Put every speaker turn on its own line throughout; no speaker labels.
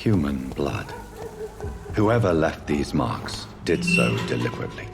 Human blood. Whoever left these marks did so deliberately.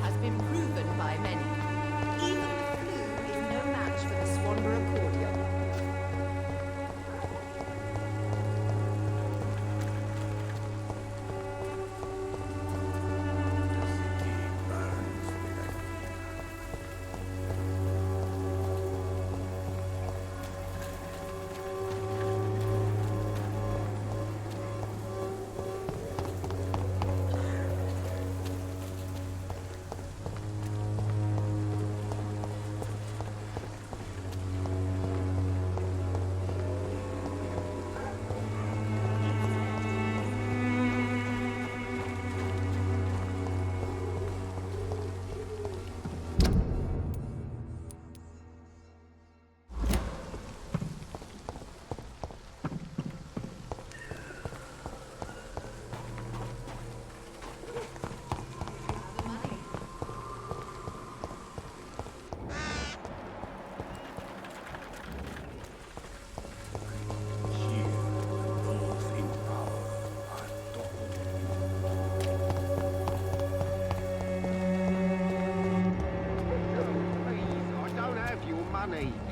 Has been proven by many. Even the flu is no match for the Swanborough cordial.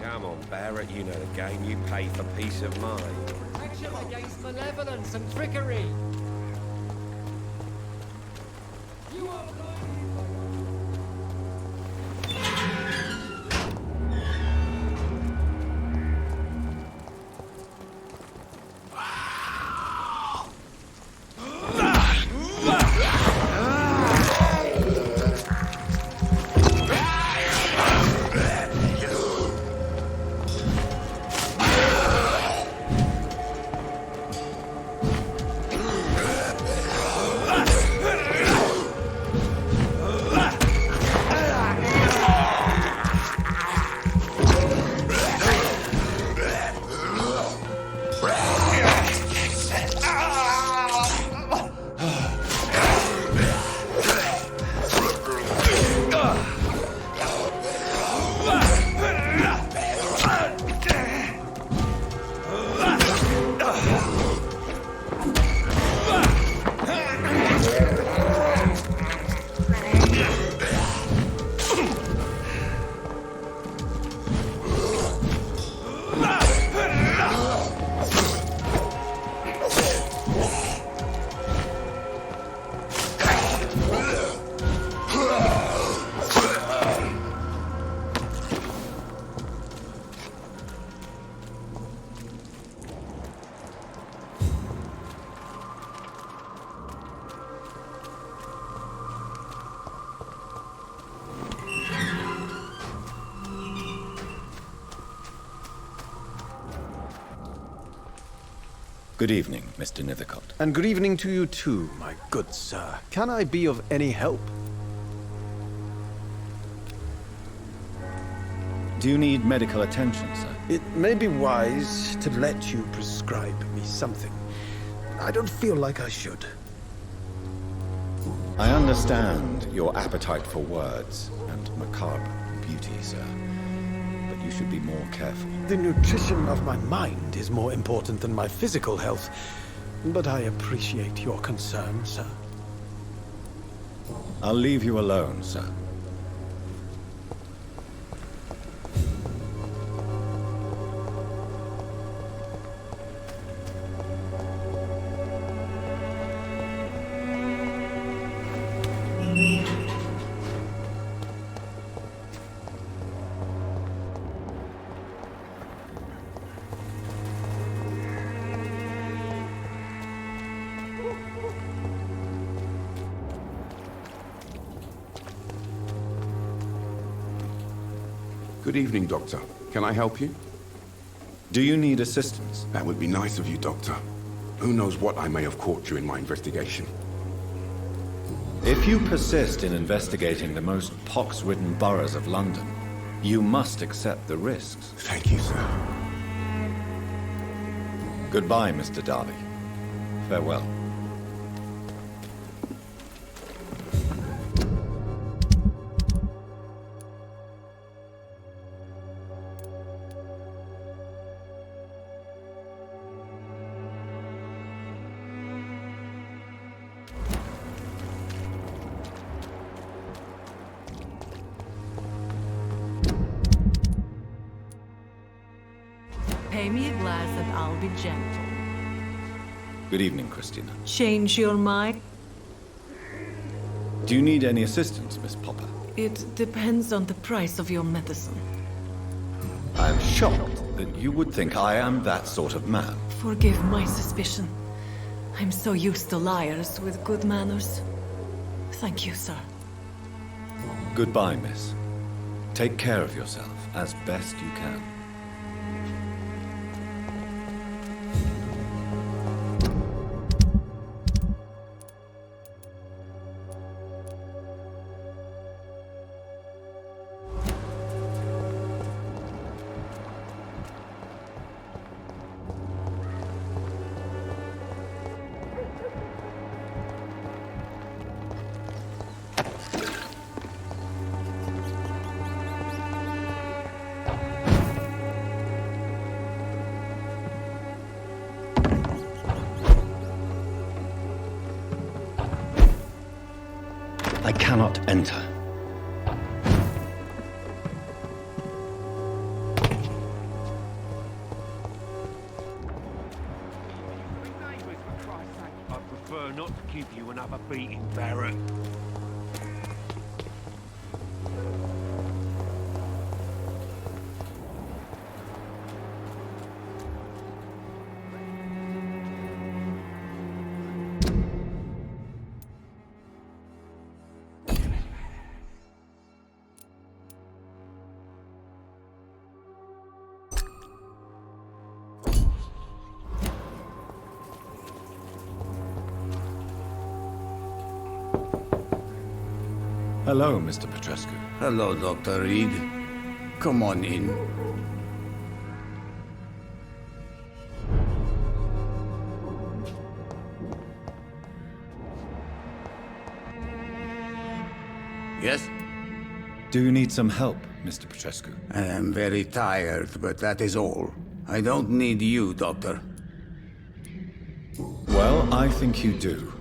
Come on, Barrett, you know the game. You pay for peace of mind.
Protection against malevolence and trickery. You are
Good evening, Mr. Nithercott.
And good evening to you too, my good sir. Can I be of any help?
Do you need medical attention, sir?
It may be wise to let you prescribe me something. I don't feel like I should.
I understand your appetite for words and macabre beauty, sir. But you should be more careful.
The nutrition of my mind is more important than my physical health. But I appreciate your concern, sir.
I'll leave you alone, sir.
Good evening, Doctor. Can I help you?
Do you need assistance?
That would be nice of you, Doctor. Who knows what I may have caught during my investigation.
If you persist in investigating the most pox-ridden boroughs of London, you must accept the risks.
Thank you, sir.
Goodbye, Mr. Darby. Farewell.
Pay me a glass and I'll be gentle.
Good evening, Cristina.
Change your mind?
Do you need any assistance, Miss Popa?
It depends on the price of your medicine.
I am shocked that you would think I am that sort of man.
Forgive my suspicion. I'm so used to liars with good manners. Thank you, sir.
Goodbye, miss. Take care of yourself as best you can. I cannot enter.
I prefer not to give you another beating, Barrett.
Hello, Mr. Petrescu.
Hello, Dr. Reed. Come on in. Yes?
Do you need some help, Mr. Petrescu?
I am very tired, but that is all. I don't need you, Doctor.
Well, I think you do.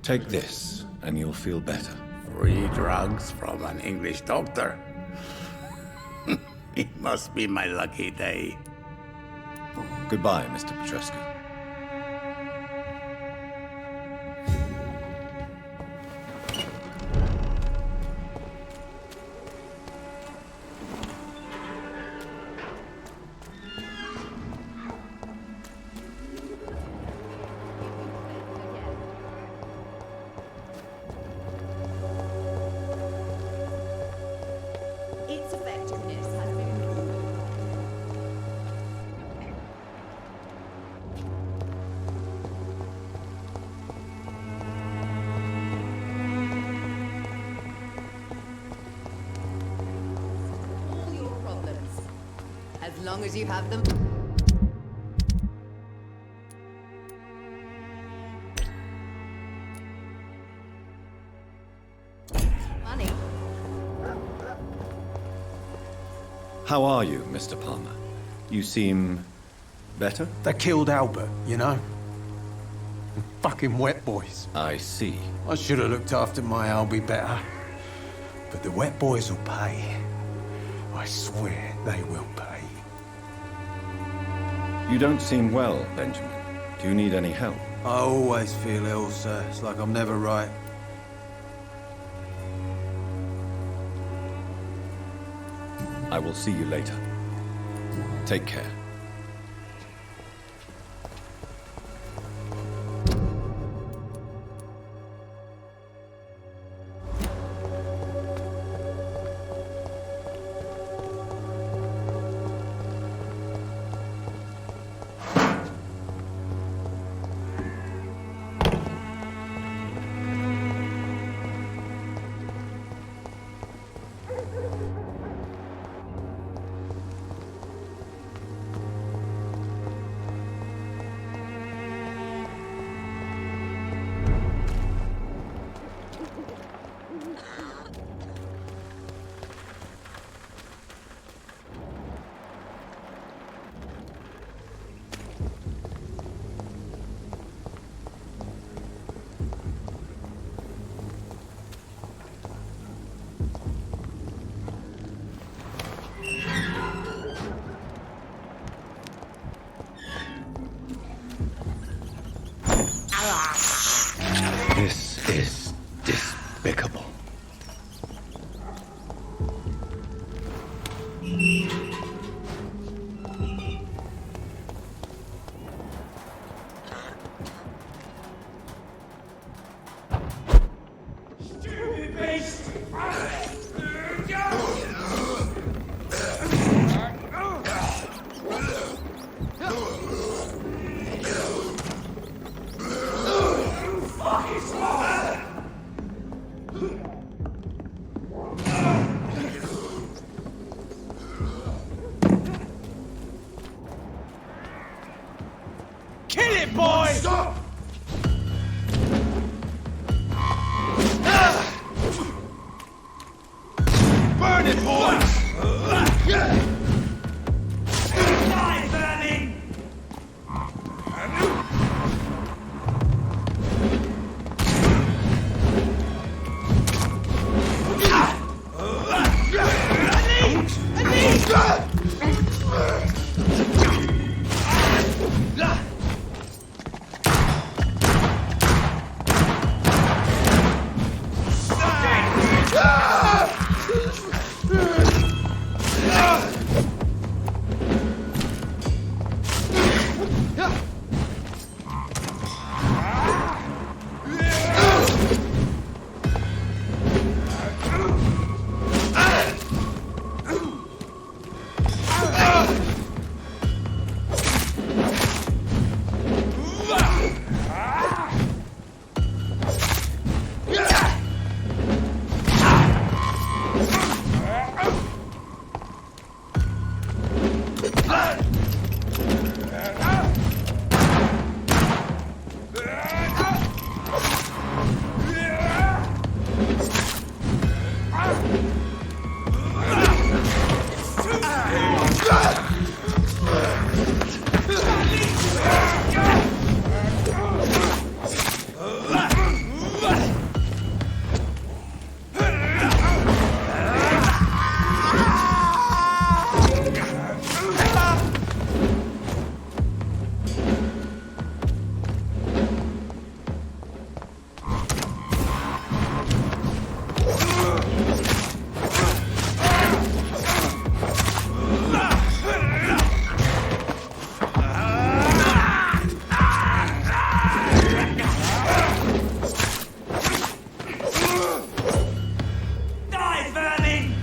Take this, and you'll feel better.
Free drugs from an English doctor? It must be my lucky day.
Goodbye, Mr. Petrescu.
Its effectiveness has been proven. All your problems, as long as you have them. Money.
How are you, Mr. Palmer? You seem better?
They killed Albert, you know? Fucking wet boys.
I see.
I should have looked after my Albie better. But the wet boys will pay. I swear they will pay.
You don't seem well, Benjamin. Do you need any help?
I always feel ill, sir. It's like I'm never right.
I will see you later. Take care.
Kill it, boy!
Stop!
Burn it, boy! Die, burning!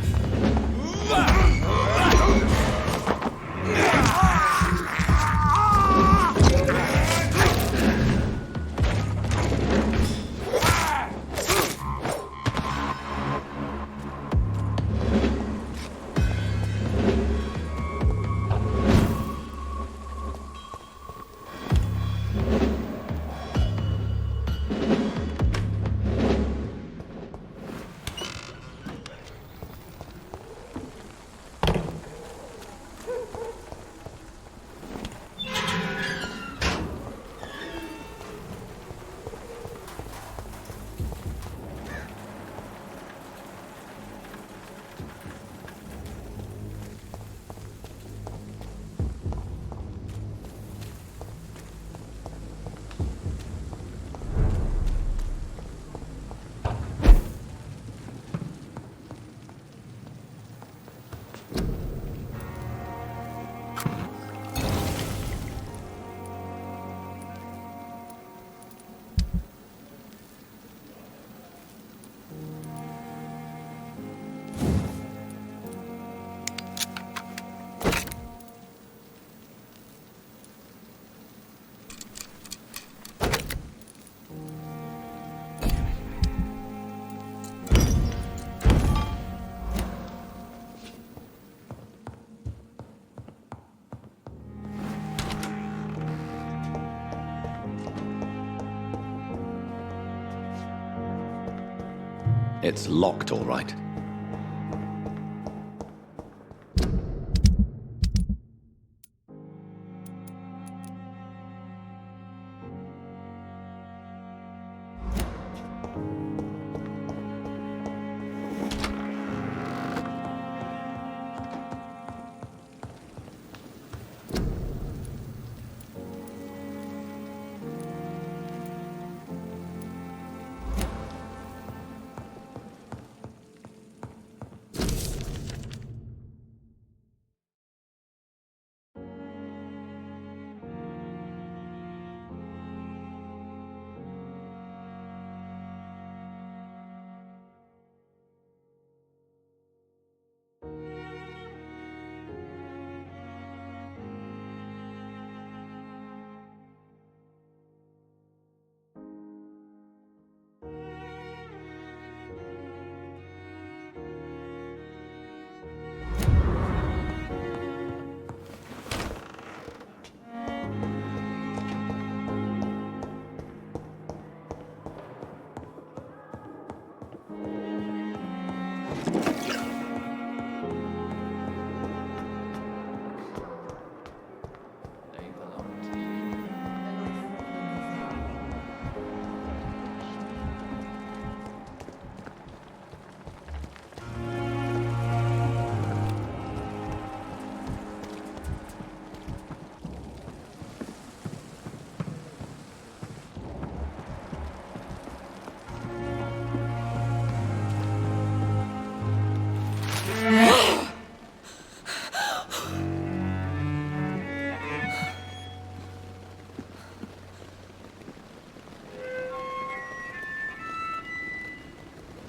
It's locked, all right.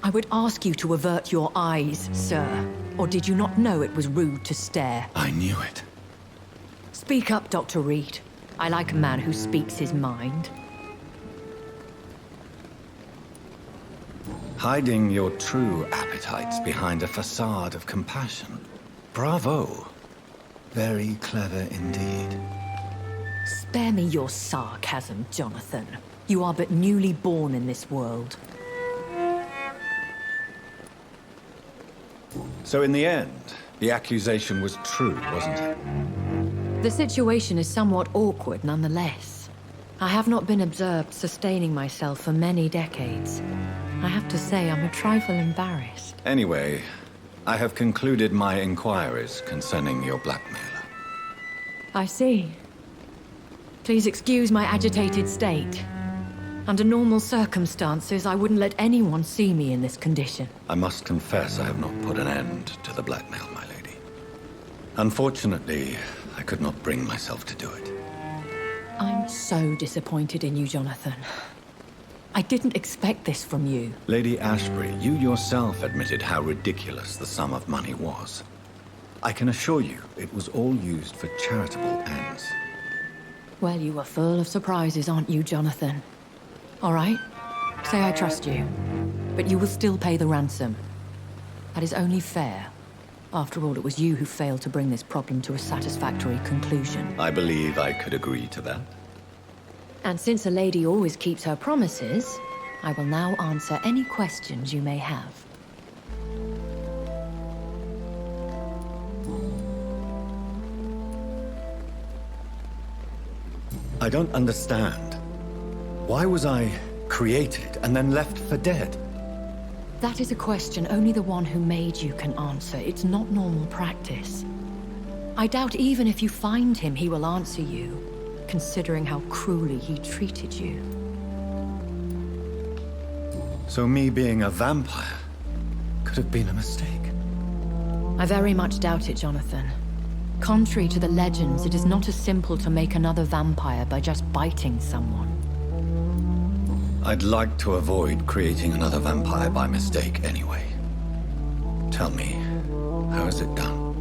I would ask you to avert your eyes, sir. Or did you not know it was rude to stare?
I knew it.
Speak up, Dr. Reed. I like a man who speaks his mind.
Hiding your true appetites behind a facade of compassion. Bravo. Very clever indeed.
Spare me your sarcasm, Jonathan. You are but newly born in this world.
So in the end, the accusation was true, wasn't it?
The situation is somewhat awkward nonetheless. I have not been observed sustaining myself for many decades. I have to say I'm a trifle embarrassed.
Anyway, I have concluded my inquiries concerning your blackmailer.
I see. Please excuse my agitated state. Under normal circumstances, I wouldn't let anyone see me in this condition.
I must confess I have not put an end to the blackmail, my lady. Unfortunately, I could not bring myself to do it.
I'm so disappointed in you, Jonathan. I didn't expect this from you.
Lady Ashbury, you yourself admitted how ridiculous the sum of money was. I can assure you, it was all used for charitable ends.
Well, you are full of surprises, aren't you, Jonathan? All right, say I trust you, but you will still pay the ransom. That is only fair. After all, it was you who failed to bring this problem to a satisfactory conclusion.
I believe I could agree to that.
And since a lady always keeps her promises, I will now answer any questions you may have.
I don't understand. Why was I created and then left for dead?
That is a question only the one who made you can answer. It's not normal practice. I doubt even if you find him, he will answer you, considering how cruelly he treated you.
So me being a vampire could have been a mistake.
I very much doubt it, Jonathan. Contrary to the legends, it is not as simple to make another vampire by just biting someone.
I'd like to avoid creating another vampire by mistake anyway. Tell me, how is it done?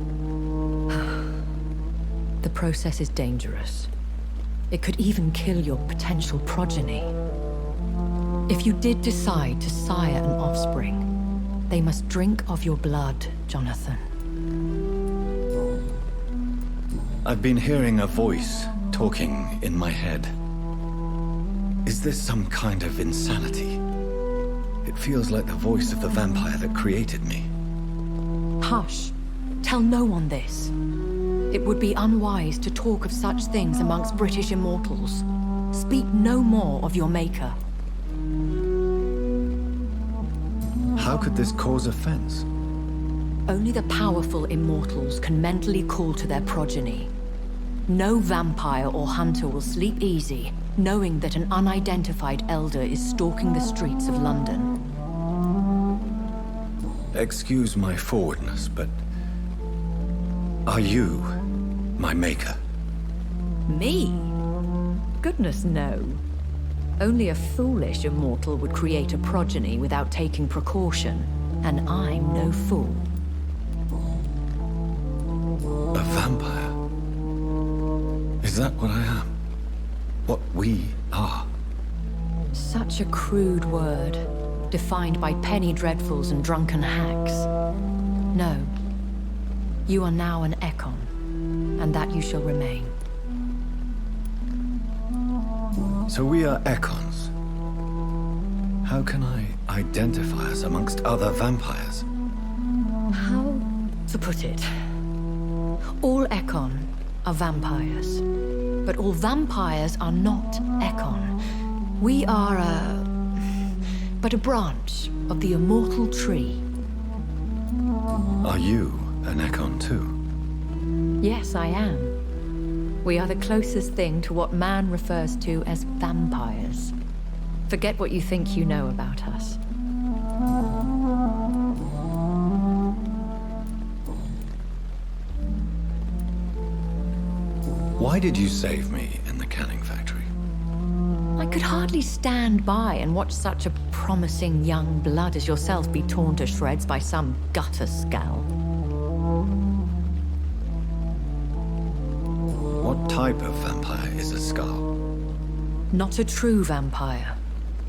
The process is dangerous. It could even kill your potential progeny. If you did decide to sire an offspring, they must drink of your blood, Jonathan.
I've been hearing a voice talking in my head. Is this some kind of insanity? It feels like the voice of the vampire that created me.
Hush. Tell no one this. It would be unwise to talk of such things amongst British immortals. Speak no more of your maker.
How could this cause offense?
Only the powerful immortals can mentally call to their progeny. No vampire or hunter will sleep easy, knowing that an unidentified elder is stalking the streets of London.
Excuse my forwardness, but are you my maker?
Me? Goodness, no. Only a foolish immortal would create a progeny without taking precaution, and I'm no fool.
A vampire? Is that what I am? What we are?
Such a crude word, defined by penny dreadfuls and drunken hacks. No. You are now an Ekon, and that you shall remain.
So we are Ekons. How can I identify us amongst other vampires?
How to put it? All Ekon are vampires, but all vampires are not Ekon. We are but a branch of the immortal tree.
Are you an Ekon too?
Yes, I am. We are the closest thing to what man refers to as vampires. Forget what you think you know about us.
Why did you save me in the canning factory?
I could hardly stand by and watch such a promising young blood as yourself be torn to shreds by some gutter scowl.
What type of vampire is a skull?
Not a true vampire.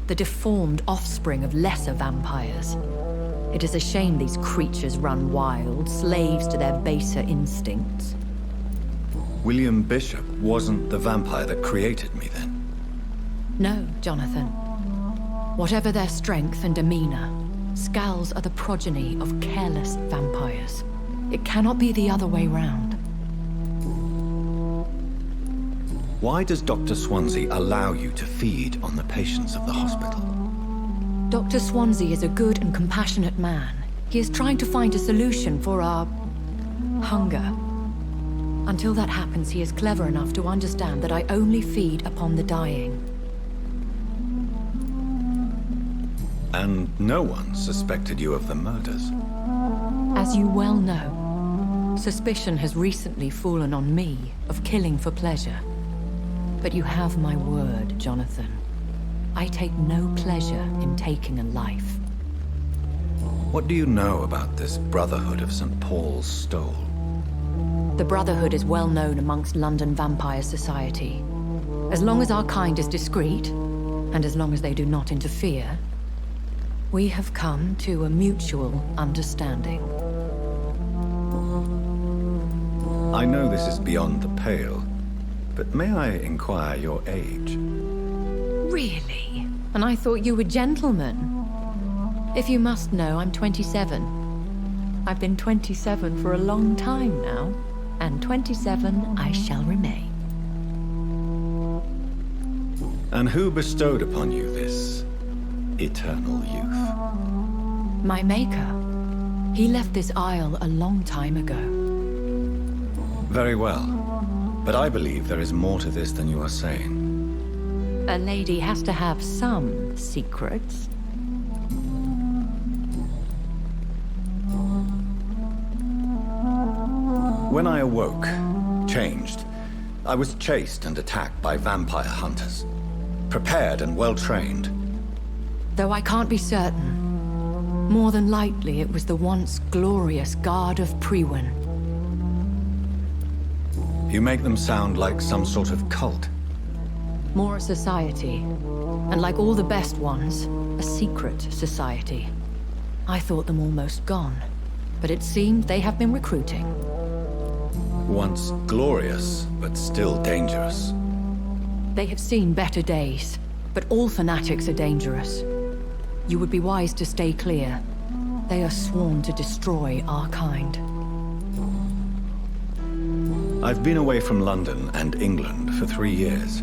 The deformed offspring of lesser vampires. It is a shame these creatures run wild, slaves to their baser instincts.
William Bishop wasn't the vampire that created me, then?
No, Jonathan. Whatever their strength and demeanor, Scowls are the progeny of careless vampires. It cannot be the other way round.
Why does Dr. Swansea allow you to feed on the patients of the hospital?
Dr. Swansea is a good and compassionate man. He is trying to find a solution for our hunger. Until that happens, he is clever enough to understand that I only feed upon the dying.
And no one suspected you of the murders?
As you well know, suspicion has recently fallen on me of killing for pleasure. But you have my word, Jonathan. I take no pleasure in taking a life.
What do you know about this Brotherhood of St. Paul's Stole?
The Brotherhood is well known amongst London Vampire Society. As long as our kind is discreet, and as long as they do not interfere, we have come to a mutual understanding.
I know this is beyond the pale, but may I inquire your age?
Really? And I thought you were gentlemen. If you must know, I'm 27. I've been 27 for a long time now, and 27 I shall remain.
And who bestowed upon you this eternal youth?
My maker. He left this isle a long time ago.
Very well. But I believe there is more to this than you are saying.
A lady has to have some secrets.
When I awoke, changed, I was chased and attacked by vampire hunters. Prepared and well-trained.
Though I can't be certain. More than likely, it was the once glorious Guard of Priwen.
You make them sound like some sort of cult.
More a society. And like all the best ones, a secret society. I thought them almost gone. But it seemed they have been recruiting.
Once glorious, but still dangerous.
They have seen better days, but all fanatics are dangerous. You would be wise to stay clear. They are sworn to destroy our kind.
I've been away from London and England for 3 years.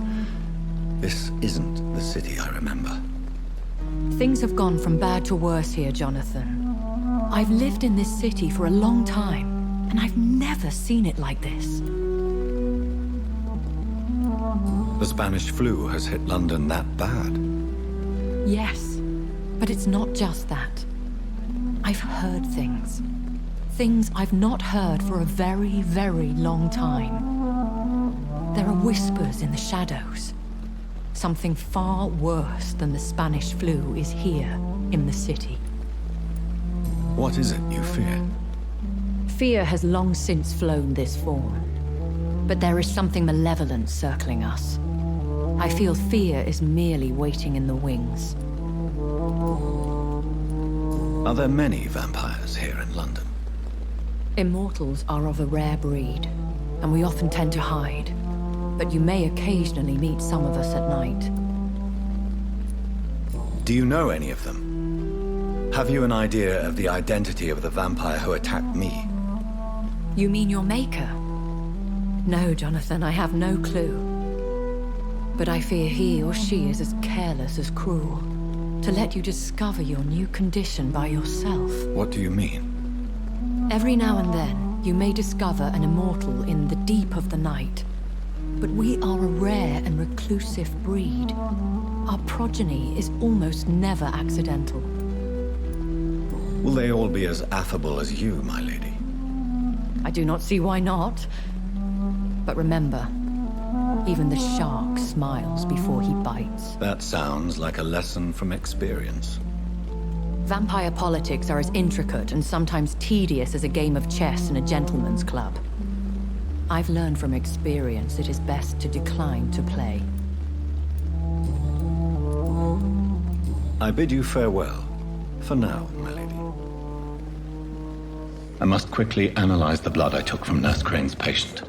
This isn't the city I remember.
Things have gone from bad to worse here, Jonathan. I've lived in this city for a long time, and I've never seen it like this.
The Spanish flu has hit London that bad?
Yes, but it's not just that. I've heard things. Things I've not heard for a very, very long time. There are whispers in the shadows. Something far worse than the Spanish flu is here in the city.
What is it you fear?
Fear has long since flown this form. But there is something malevolent circling us. I feel fear is merely waiting in the wings.
Are there many vampires here in London?
Immortals are of a rare breed, and we often tend to hide. But you may occasionally meet some of us at night.
Do you know any of them? Have you an idea of the identity of the vampire who attacked me?
You mean your maker? No, Jonathan, I have no clue. But I fear he or she is as careless as cruel. To let you discover your new condition by yourself.
What do you mean?
Every now and then, you may discover an immortal in the deep of the night. But we are a rare and reclusive breed. Our progeny is almost never accidental.
Will they all be as affable as you, my lady?
I do not see why not. But remember, Even the shark smiles before he bites.
That sounds like a lesson from experience.
Vampire politics are as intricate and sometimes tedious as a game of chess in a gentleman's club. I've learned from experience it is best to decline to play.
I bid you farewell. For now, my lady. I must quickly analyze the blood I took from Nurse Crane's patient.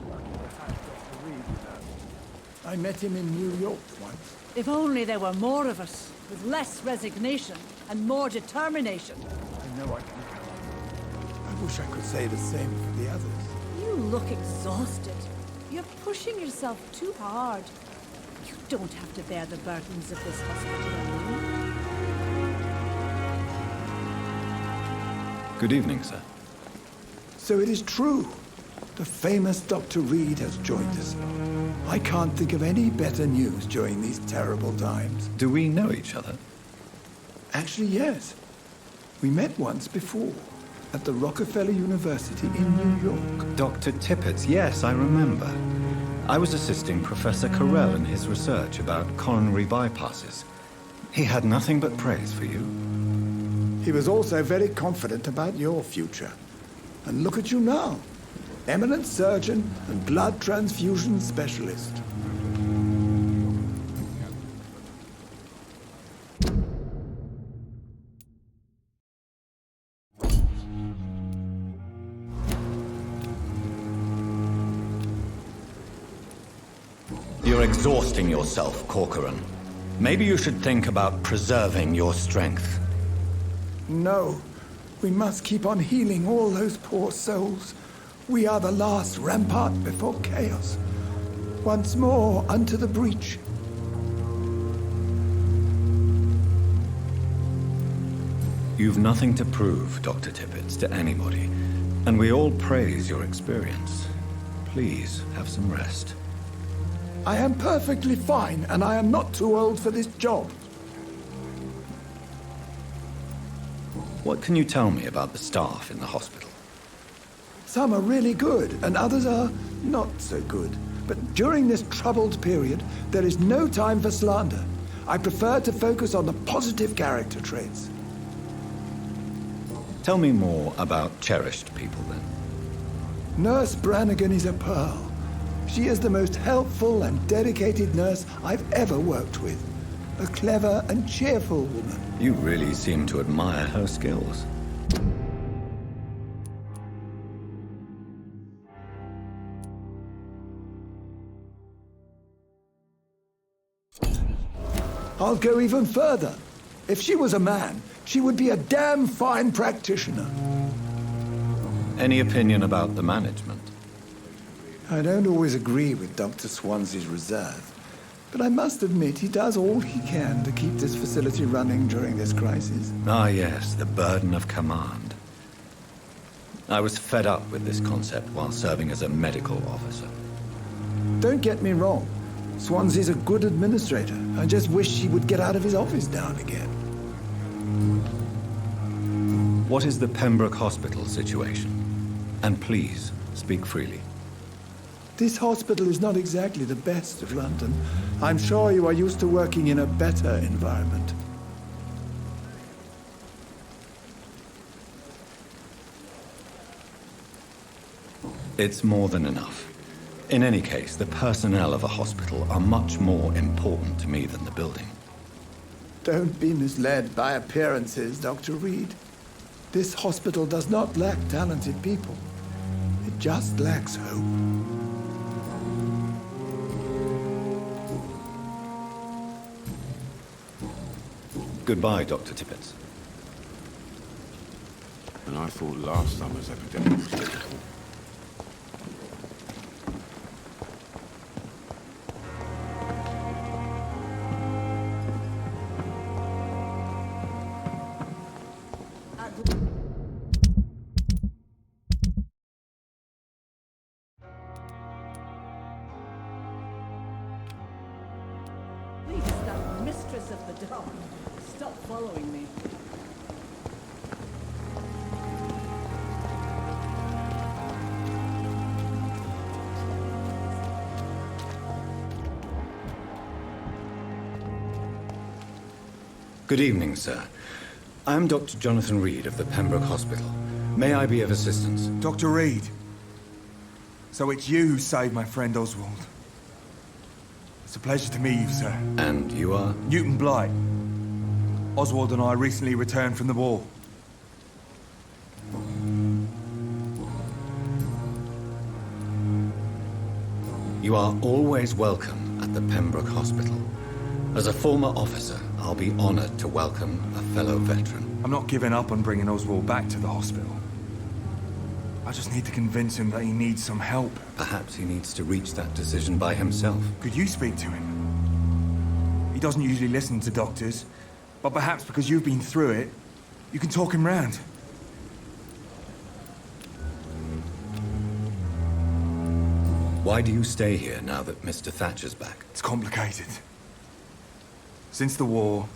I met him in New York once.
If only there were more of us, with less resignation and more determination.
I know I can count. I wish I could say the same for the others.
You look exhausted. You're pushing yourself too hard. You don't have to bear the burdens of this hospital alone.
Good evening, sir.
So it is true. The famous Dr. Reed has joined us. I can't think of any better news during these terrible times.
Do we know each other?
Actually, yes. We met once before, at the Rockefeller University in New York.
Dr. Tippets, yes, I remember. I was assisting Professor Carell in his research about coronary bypasses. He had nothing but praise for you.
He was also very confident about your future. And look at you now. Eminent surgeon and blood transfusion specialist.
You're exhausting yourself, Corcoran. Maybe you should think about preserving your strength.
No. We must keep on healing all those poor souls. We are the last rampart before chaos. Once more, unto the breach.
You've nothing to prove, Dr. Tippets, to anybody. And we all praise your experience. Please, have some rest.
I am perfectly fine, and I am not too old for this job.
What can you tell me about the staff in the hospital?
Some are really good, and others are not so good. But during this troubled period, there is no time for slander. I prefer to focus on the positive character traits.
Tell me more about cherished people, then.
Nurse Brannigan is a pearl. She is the most helpful and dedicated nurse I've ever worked with. A clever and cheerful woman.
You really seem to admire her skills.
I'll go even further. If she was a man, she would be a damn fine practitioner.
Any opinion about the management?
I don't always agree with Dr. Swansea's reserve, but I must admit he does all he can to keep this facility running during this crisis.
Ah, yes, the burden of command. I was fed up with this concept while serving as a medical officer.
Don't get me wrong. Swansea's a good administrator. I just wish he would get out of his office now and again.
What is the Pembroke Hospital situation? And please, speak freely.
This hospital is not exactly the best of London. I'm sure you are used to working in a better environment.
It's more than enough. In any case, the personnel of a hospital are much more important to me than the building.
Don't be misled by appearances, Dr. Reed. This hospital does not lack talented people. It just lacks hope.
Goodbye, Dr. Tippets.
And I thought last summer's epidemic was difficult.
Please stop, mistress of the dark. Stop following me.
Good evening, sir. I'm Dr. Jonathan Reed of the Pembroke Hospital. May I be of assistance?
Dr. Reed. So it's you who saved my friend Oswald. It's a pleasure to meet you, sir.
And you are?
Newton Blight. Oswald and I recently returned from the war.
You are always welcome at the Pembroke Hospital. As a former officer, I'll be honored to welcome a fellow veteran.
I'm not giving up on bringing Oswald back to the hospital. I just need to convince him that he needs some help.
Perhaps he needs to reach that decision by himself.
Could you speak to him? He doesn't usually listen to doctors, but perhaps because you've been through it, you can talk him round.
Why do you stay here now that Mr. Thatcher's back?
It's complicated. Since the war,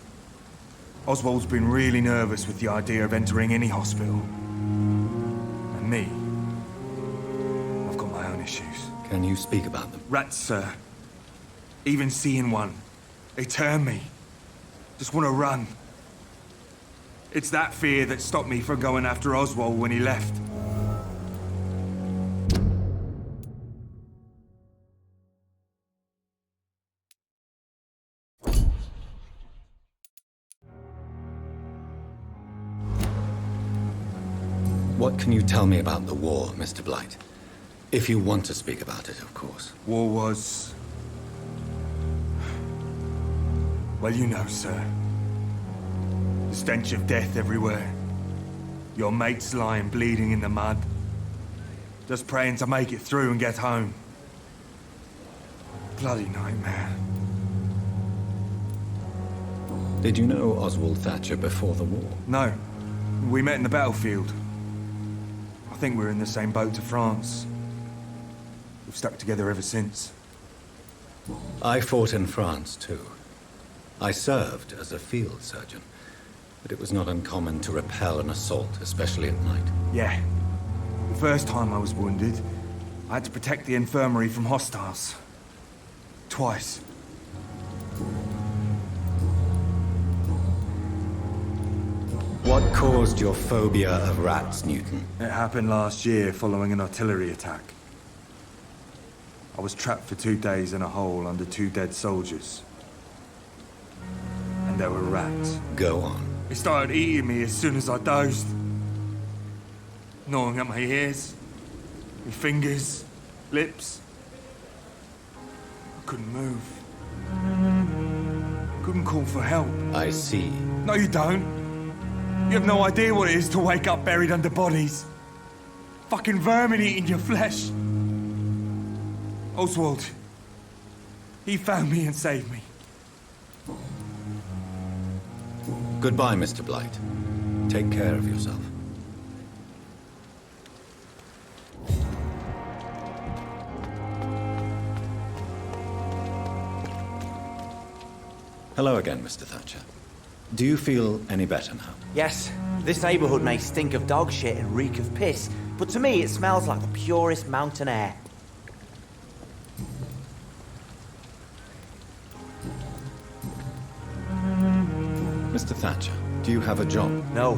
Oswald's been really nervous with the idea of entering any hospital. And me, I've got my own issues.
Can you speak about them?
Rats, sir. Even seeing one, they turn me. Just want to run. It's that fear that stopped me from going after Oswald when he left.
What can you tell me about the war, Mr. Blight? If you want to speak about it, of course.
War was... well, you know, sir. The stench of death everywhere. Your mates lying bleeding in the mud. Just praying to make it through and get home. Bloody nightmare.
Did you know Oswald Thatcher before the war?
No. We met in the battlefield. I think we're in the same boat to France. We've stuck together ever since.
I fought in France, too. I served as a field surgeon, but it was not uncommon to repel an assault, especially at night.
Yeah. The first time I was wounded, I had to protect the infirmary from hostiles. Twice.
What caused your phobia of rats, Newton?
It happened last year following an artillery attack. I was trapped for 2 days in a hole under 2 dead soldiers. And there were rats.
Go on.
They started eating me as soon as I dozed. Gnawing at my ears, my fingers, lips. I couldn't move. Couldn't call for help.
I see.
No, you don't. You have no idea what it is to wake up buried under bodies. Fucking vermin eating your flesh. Oswald. He found me and saved me.
Goodbye, Mr. Blight. Take care of yourself. Hello again, Mr. Thatcher. Do you feel any better now?
Yes. This neighborhood may stink of dog shit and reek of piss, but to me it smells like the purest mountain air.
Mr. Thatcher, do you have a job?
No.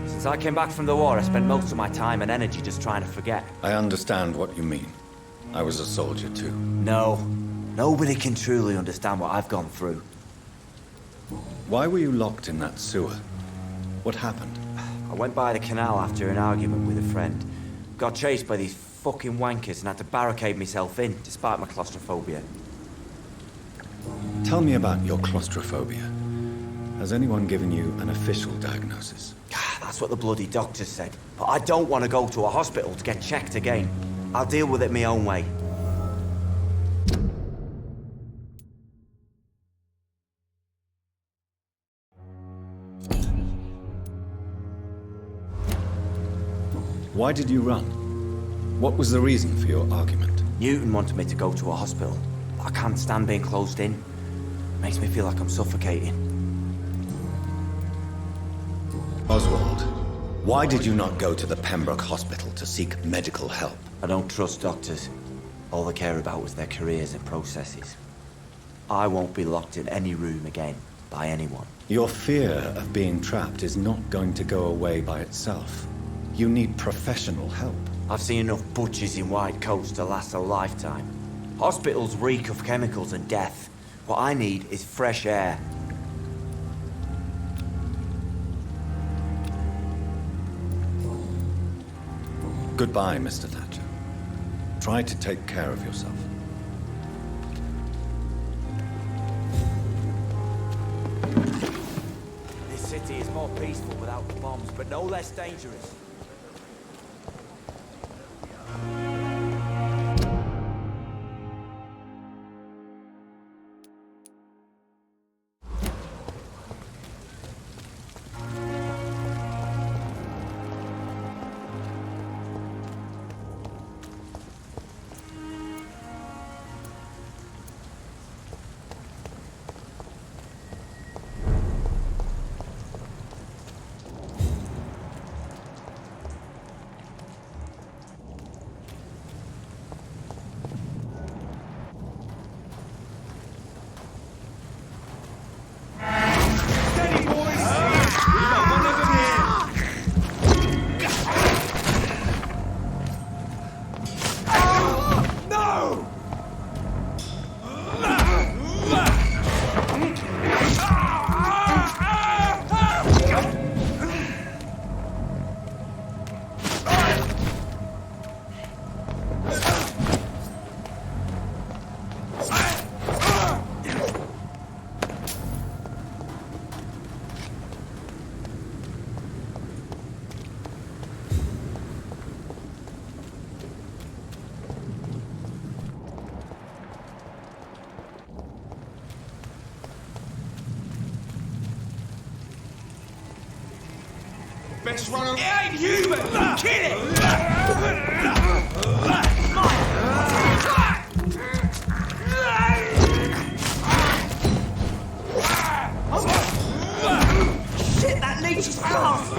Since I came back from the war, I spent most of my time and energy just trying to forget.
I understand what you mean. I was a soldier too.
No. Nobody can truly understand what I've gone through.
Why were you locked in that sewer? What happened?
I went by the canal after an argument with a friend. Got chased by these fucking wankers and had to barricade myself in, despite my claustrophobia.
Tell me about your claustrophobia. Has anyone given you an official diagnosis?
That's what the bloody doctor said. But I don't want to go to a hospital to get checked again. I'll deal with it my own way.
Why did you run? What was the reason for your argument?
Newton wanted me to go to a hospital, but I can't stand being closed in. Makes me feel like I'm suffocating.
Oswald, why did you not go to the Pembroke Hospital to seek medical help?
I don't trust doctors. All they care about was their careers and processes. I won't be locked in any room again by anyone.
Your fear of being trapped is not going to go away by itself. You need professional help.
I've seen enough butchers in white coats to last a lifetime. Hospitals reek of chemicals and death. What I need is fresh air.
Goodbye, Mr. Thatcher. Try to take care of yourself.
This city is more peaceful without the bombs, but no less dangerous.
Best runner. It ain't human! Kill it!
Shit, that leech is fast!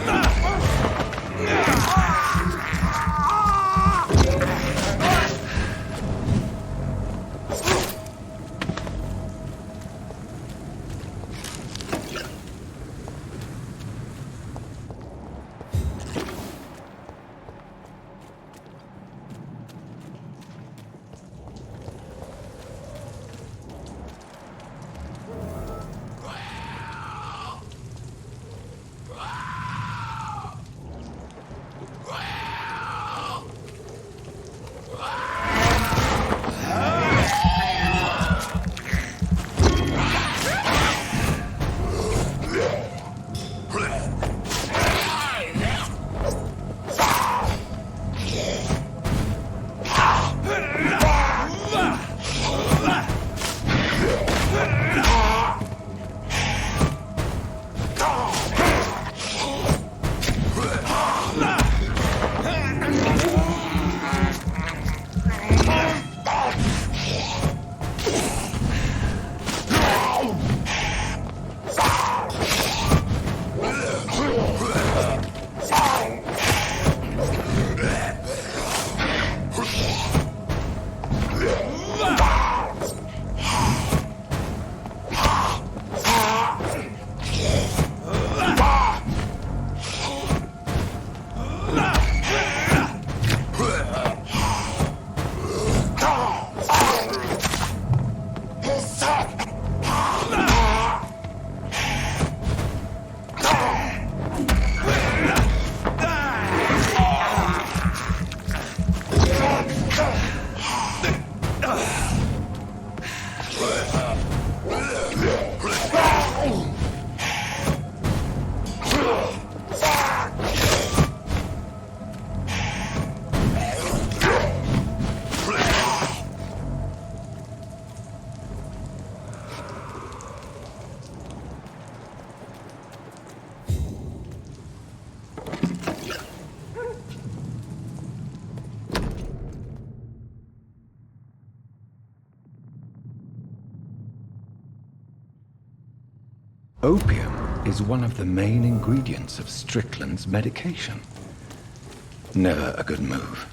Opium is one of the main ingredients of Strickland's medication. Never a good move.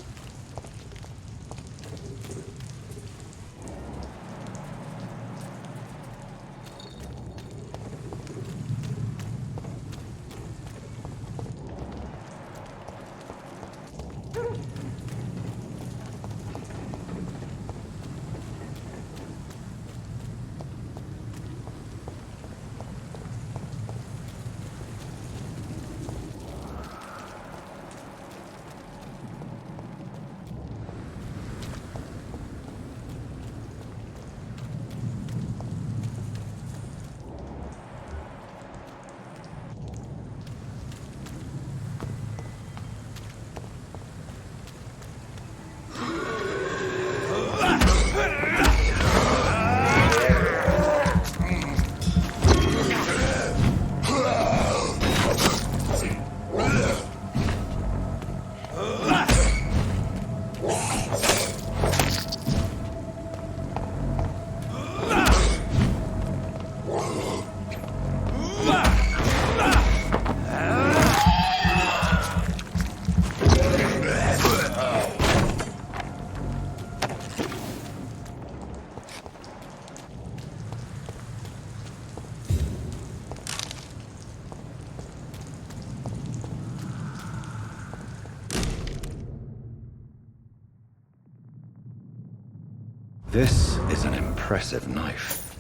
This is an impressive knife.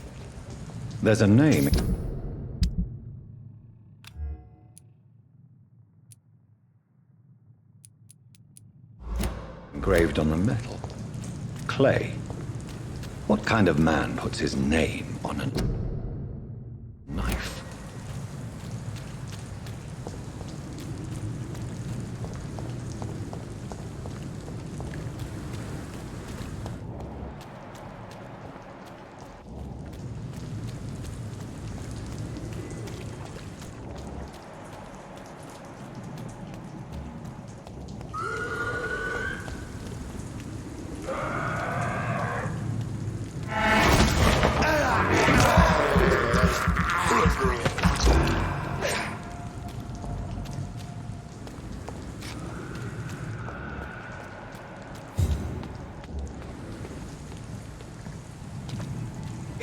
There's a name engraved on the metal. Clay. What kind of man puts his name on a knife?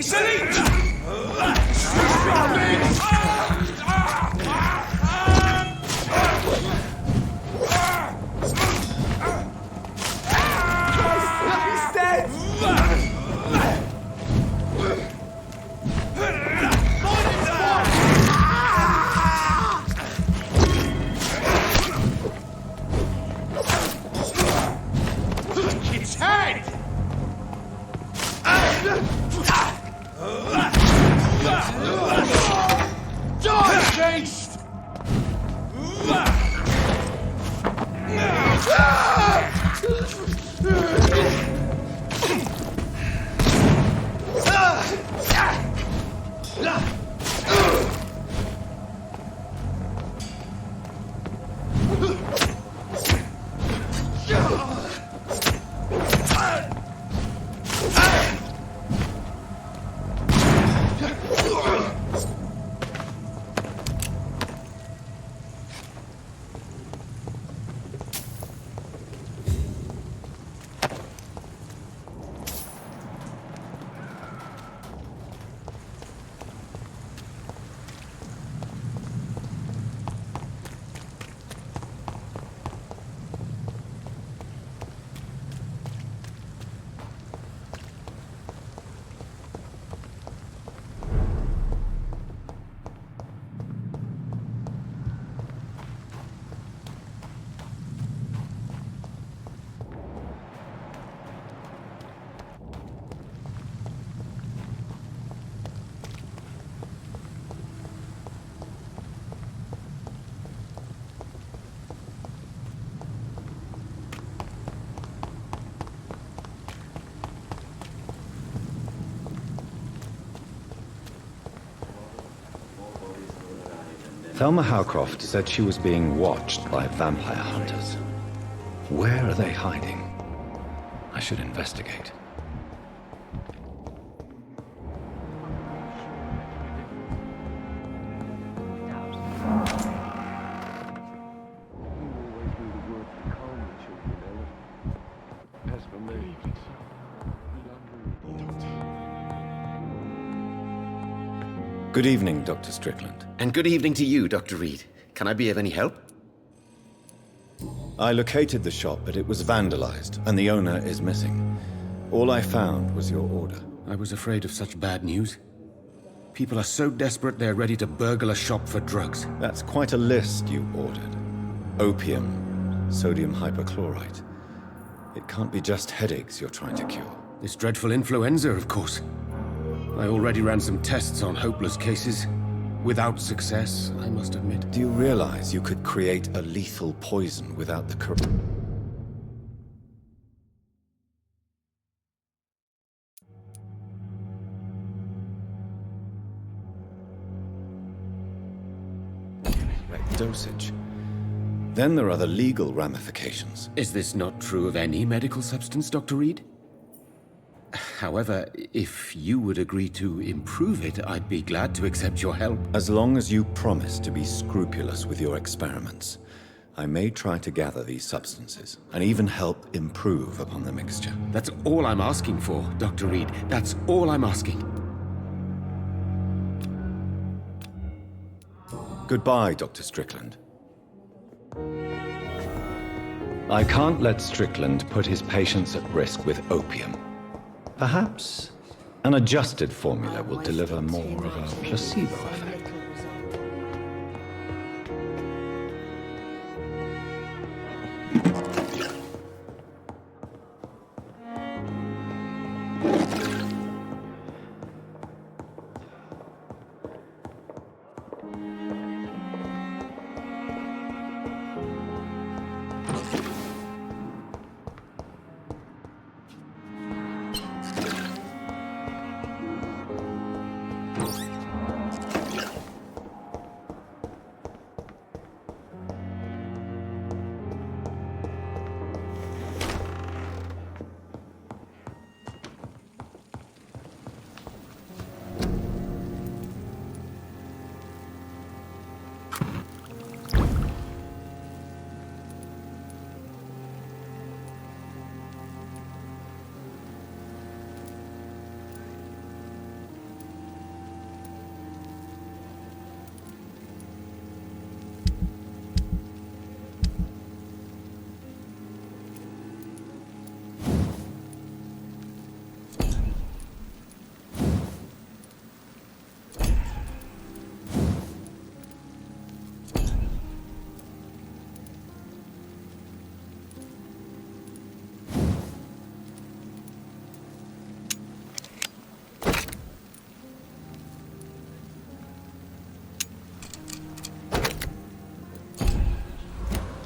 It's an eat! He's dead! Its head! Die, beast!
Thelma Howcroft said she was being watched by vampire hunters. Where are they hiding? I should investigate. Good evening, Dr. Strickland.
And good evening to you, Dr. Reed. Can I be of any help?
I located the shop, but it was vandalized, and the owner is missing. All I found was your order.
I was afraid of such bad news. People are so desperate they're ready to burgle a shop for drugs.
That's quite a list you ordered. Opium, sodium hypochlorite. It can't be just headaches you're trying to cure.
This dreadful influenza, of course. I already ran some tests on hopeless cases. Without success, I must admit.
Do you realize you could create a lethal poison without the correct dosage? Then there are the legal ramifications.
Is this not true of any medical substance, Dr. Reed? However, if you would agree to improve it, I'd be glad to accept your help.
As long as you promise to be scrupulous with your experiments, I may try to gather these substances, and even help improve upon the mixture.
That's all I'm asking for, Dr. Reed. That's all I'm asking.
Goodbye, Dr. Strickland. I can't let Strickland put his patients at risk with opium. Perhaps an adjusted formula will deliver more of a placebo effect.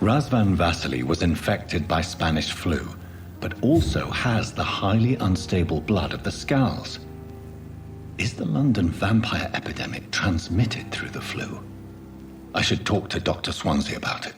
Razvan Vasily was infected by Spanish flu, but also has the highly unstable blood of the Scowls. Is the London vampire epidemic transmitted through the flu? I should talk to Dr. Swansea about it.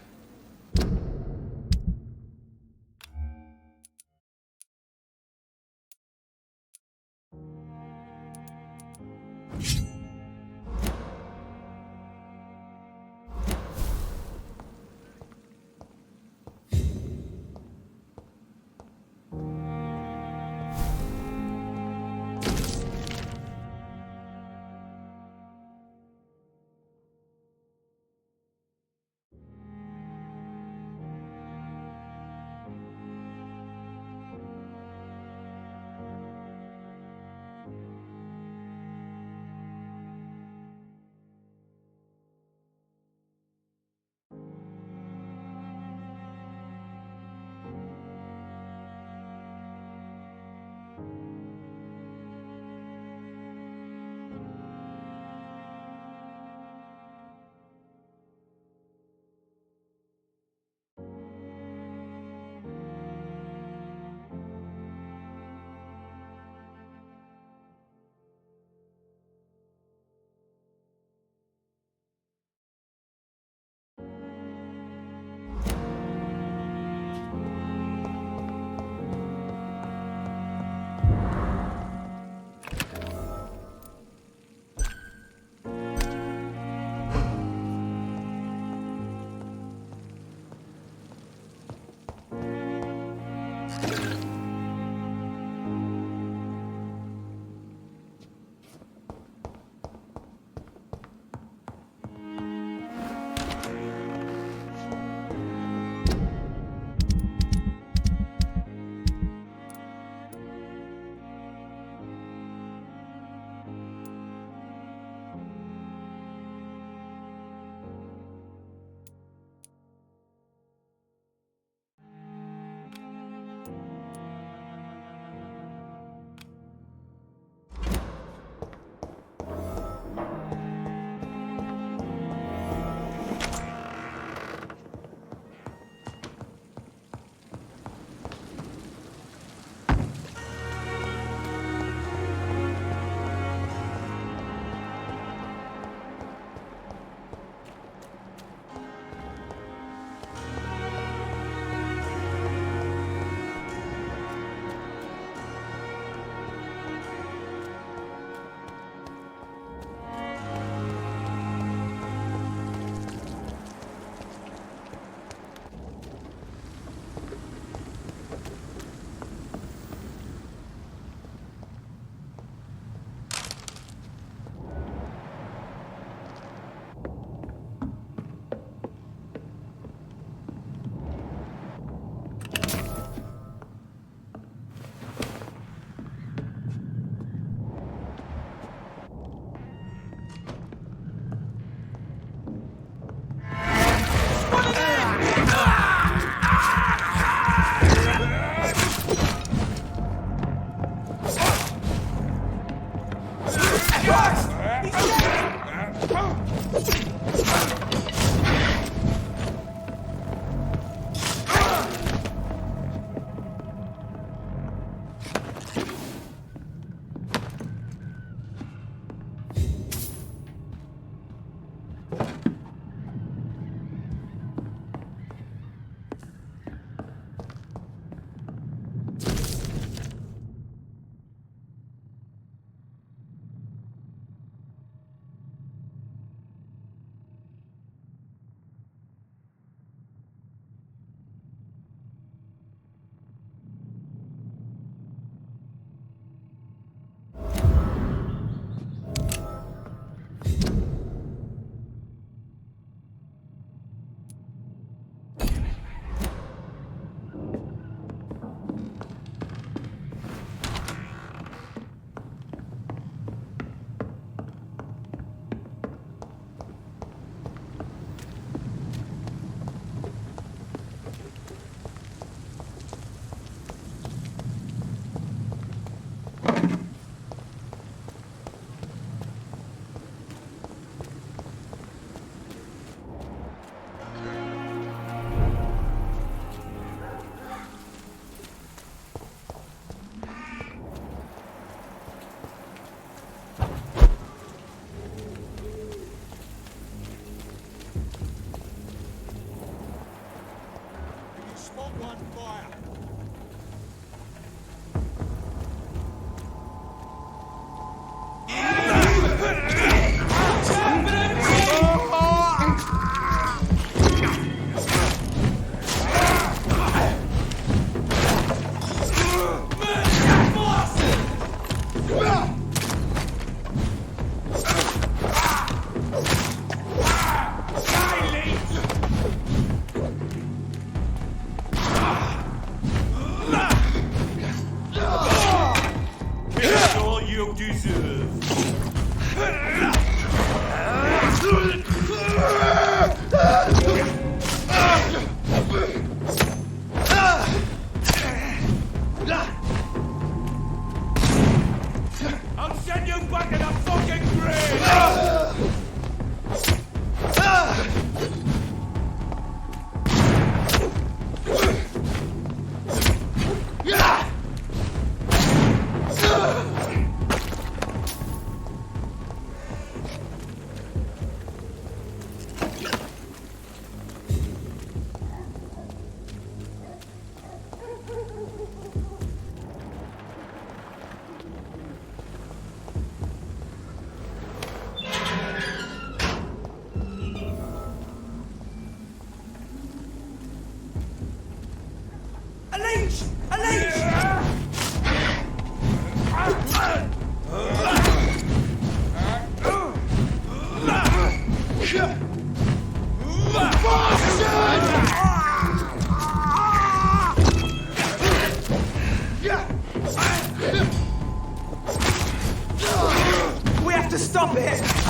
We have to stop it!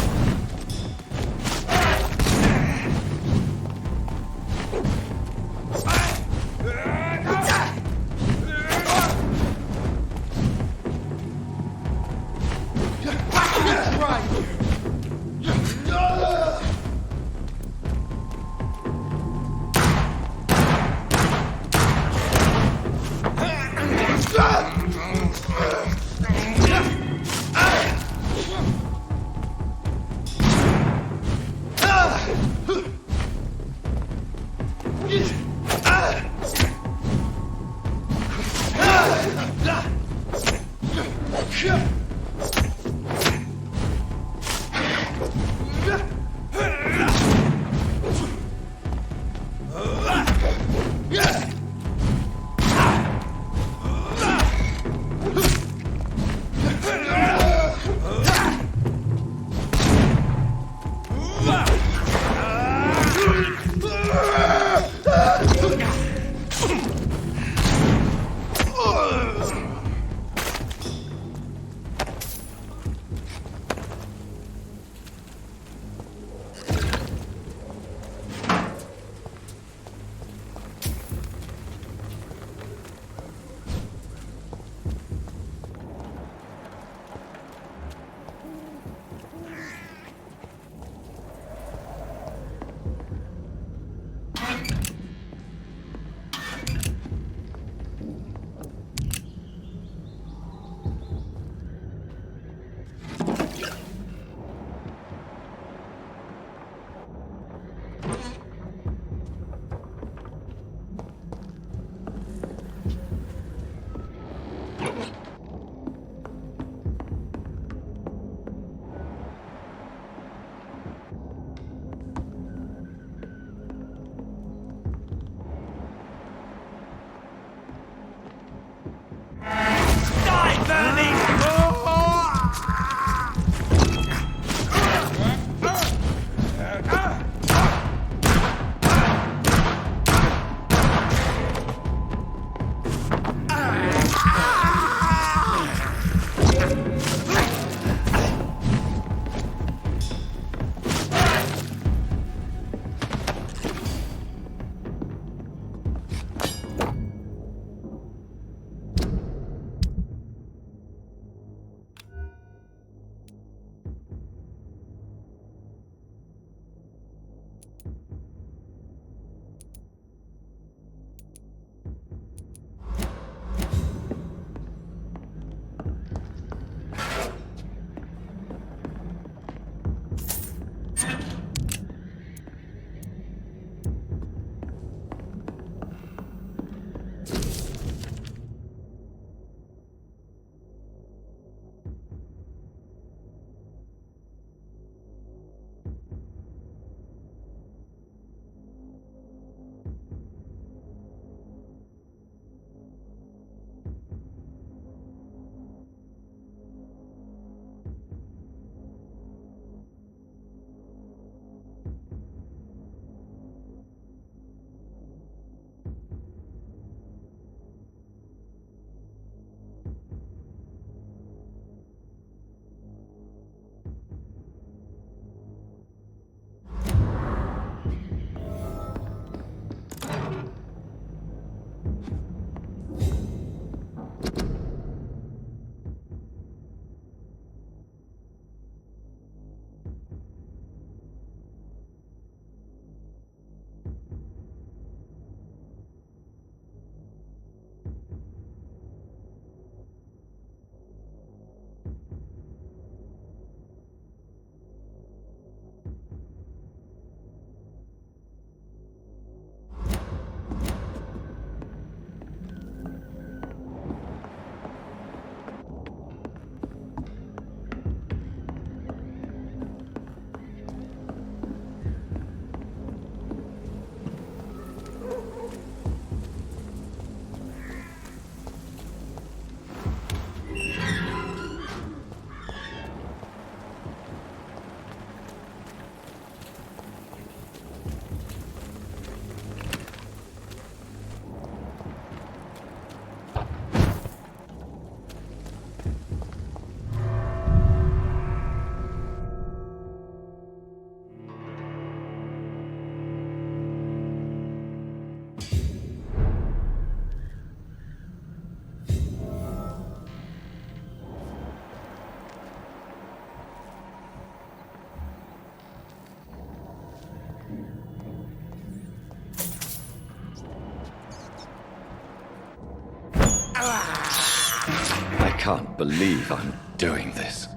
can't believe I'm doing this.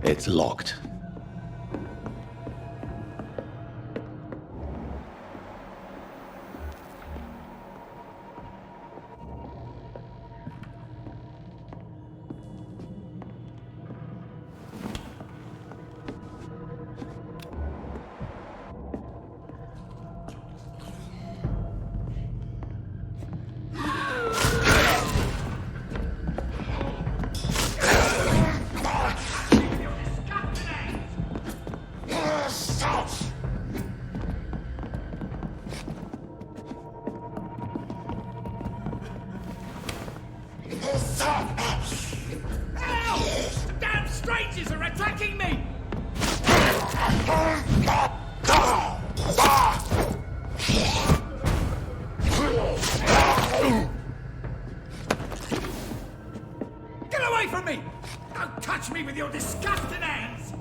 It's locked.
Damn strangers are attacking me! Get away from me! Don't touch me with your disgusting hands!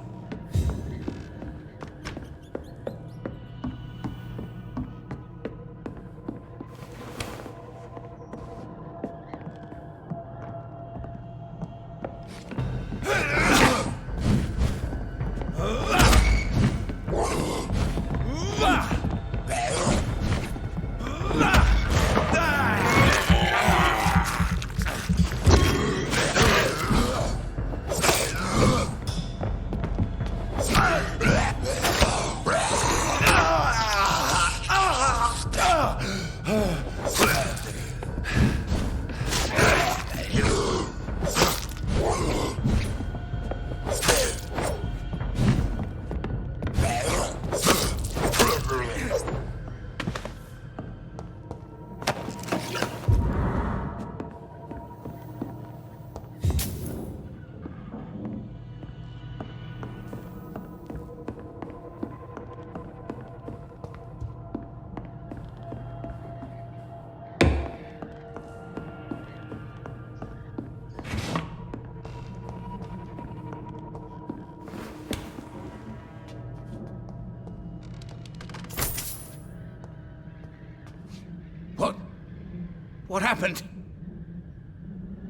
What happened?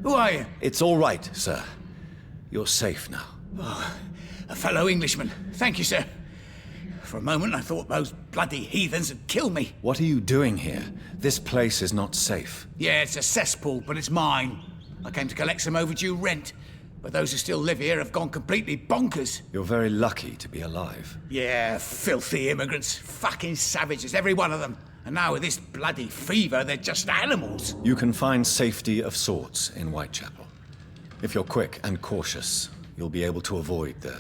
Who are you?
It's all right, sir. You're safe now.
Oh, a fellow Englishman. Thank you, sir. For a moment, I thought those bloody heathens had killed me.
What are you doing here? This place is not safe.
Yeah, it's a cesspool, but it's mine. I came to collect some overdue rent, but those who still live here have gone completely bonkers.
You're very lucky to be alive.
Yeah, filthy immigrants. Fucking savages, every one of them. And now with this bloody fever, they're just animals.
You can find safety of sorts in Whitechapel. If you're quick and cautious, you'll be able to avoid the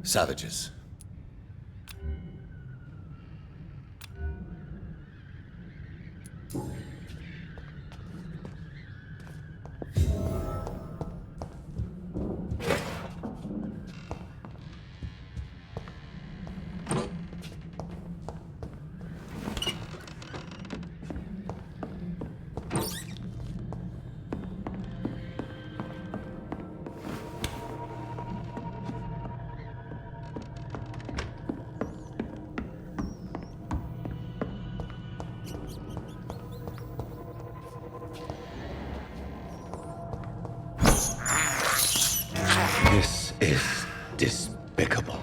savages. This is despicable.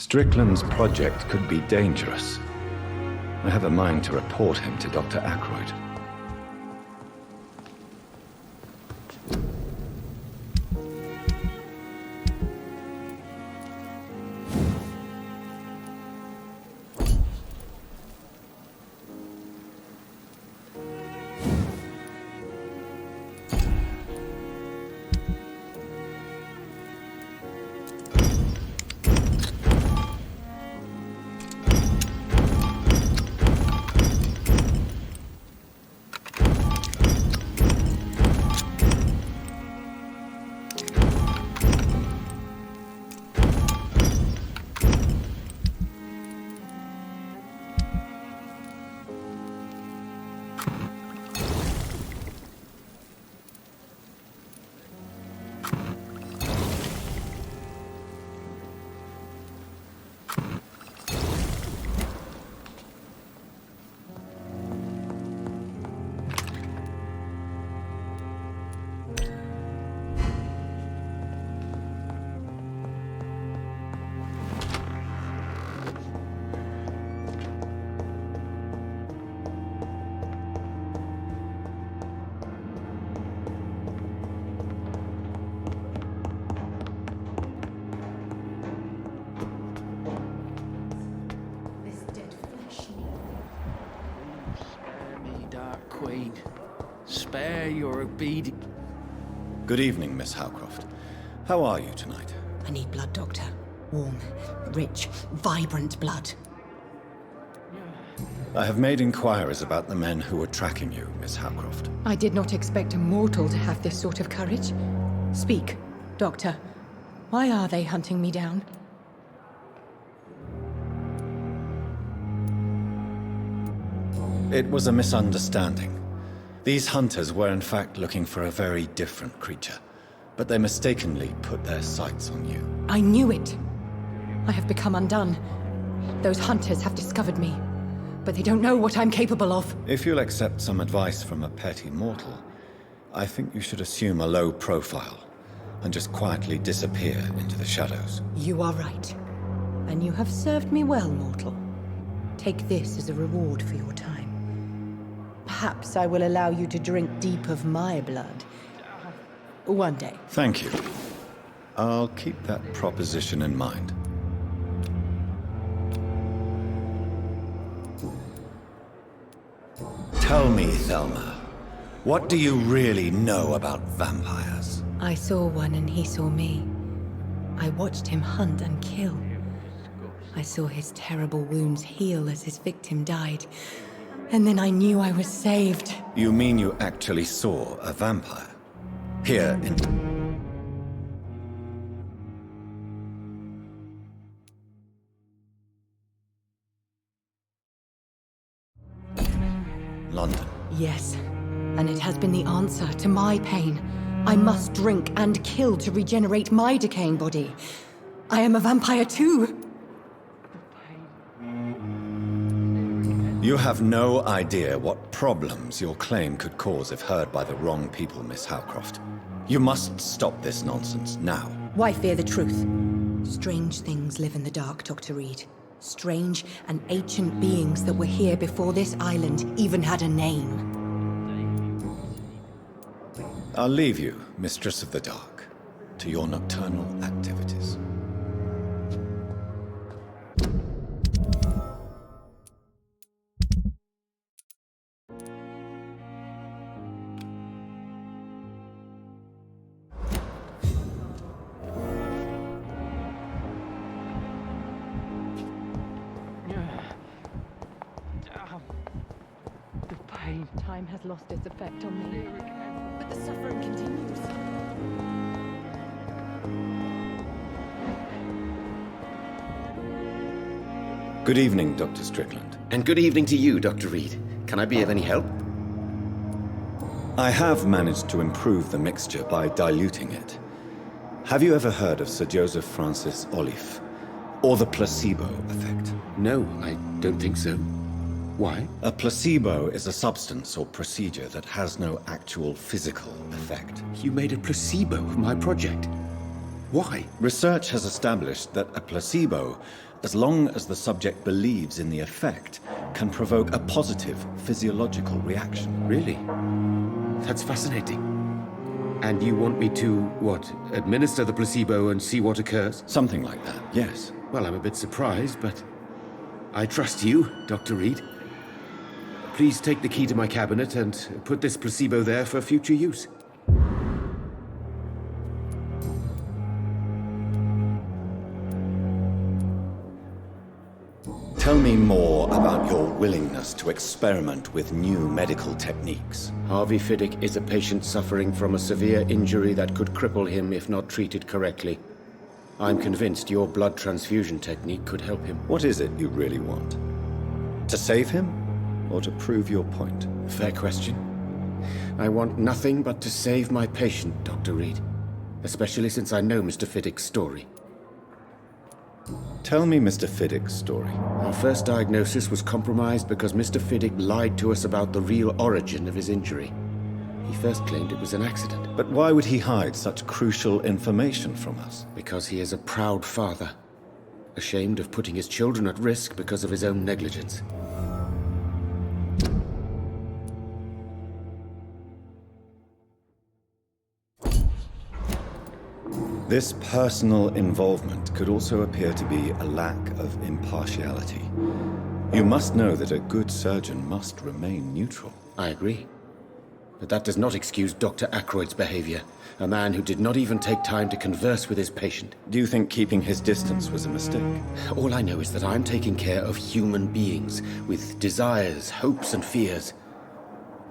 Strickland's project could be dangerous. I have a mind to report him to Dr. Ackroyd.
Spare your obedience.
Good evening, Miss Howcroft. How are you tonight?
I need blood, Doctor. Warm, rich, vibrant blood.
I have made inquiries about the men who were tracking you, Miss Howcroft.
I did not expect a mortal to have this sort of courage. Speak, Doctor. Why are they hunting me down?
It was a misunderstanding. These hunters were in fact looking for a very different creature, but they mistakenly put their sights on you.
I knew it. I have become undone. Those hunters have discovered me, but they don't know what I'm capable of.
If you'll accept some advice from a petty mortal, I think you should assume a low profile and just quietly disappear into the shadows.
You are right. And you have served me well, mortal. Take this as a reward for your time. Perhaps I will allow you to drink deep of my blood. One day.
Thank you. I'll keep that proposition in mind. Tell me, Thelma, what do you really know about vampires?
I saw one and he saw me. I watched him hunt and kill. I saw his terrible wounds heal as his victim died. And then I knew I was saved.
You mean you actually saw a vampire? Here in... London.
Yes, and it has been the answer to my pain. I must drink and kill to regenerate my decaying body. I am a vampire too.
You have no idea what problems your claim could cause if heard by the wrong people, Miss Howcroft. You must stop this nonsense now.
Why fear the truth? Strange things live in the dark, Dr. Reed. Strange and ancient beings that were here before this island even had a name.
I'll leave you, Mistress of the Dark, to your nocturnal activities.
Time has lost its effect on me. But the suffering continues.
Good evening, Dr. Strickland.
And good evening to you, Dr. Reed. Can I be of any help?
I have managed to improve the mixture by diluting it. Have you ever heard of Sir Joseph Francis Olive, or the placebo effect?
No, I don't think so. Why?
A placebo is a substance or procedure that has no actual physical effect.
You made a placebo of my project. Why?
Research has established that a placebo as long as the subject believes in the effect, can provoke a positive physiological reaction.
Really? That's fascinating. And you want me to, what, administer the placebo and see what occurs?
Something like that, yes.
Well, I'm a bit surprised, but I trust you, Dr. Reed. Please take the key to my cabinet and put this placebo there for future use.
Tell me more about your willingness to experiment with new medical techniques.
Harvey Fiddick is a patient suffering from a severe injury that could cripple him if not treated correctly. I'm convinced your blood transfusion technique could help him.
What is it you really want? To save him, or to prove your point?
Fair question. I want nothing but to save my patient, Dr. Reed. Especially since I know Mr. Fiddick's story.
Tell me Mr. Fiddick's story.
Our first diagnosis was compromised because Mr. Fiddick lied to us about the real origin of his injury. He first claimed it was an accident.
But why would he hide such crucial information from us?
Because he is a proud father, ashamed of putting his children at risk because of his own negligence.
This personal involvement could also appear to be a lack of impartiality. You must know that a good surgeon must remain neutral.
I agree. But that does not excuse Dr. Ackroyd's behavior, a man who did not even take time to converse with his patient.
Do you think keeping his distance was a mistake?
All I know is that I'm taking care of human beings with desires, hopes, and fears.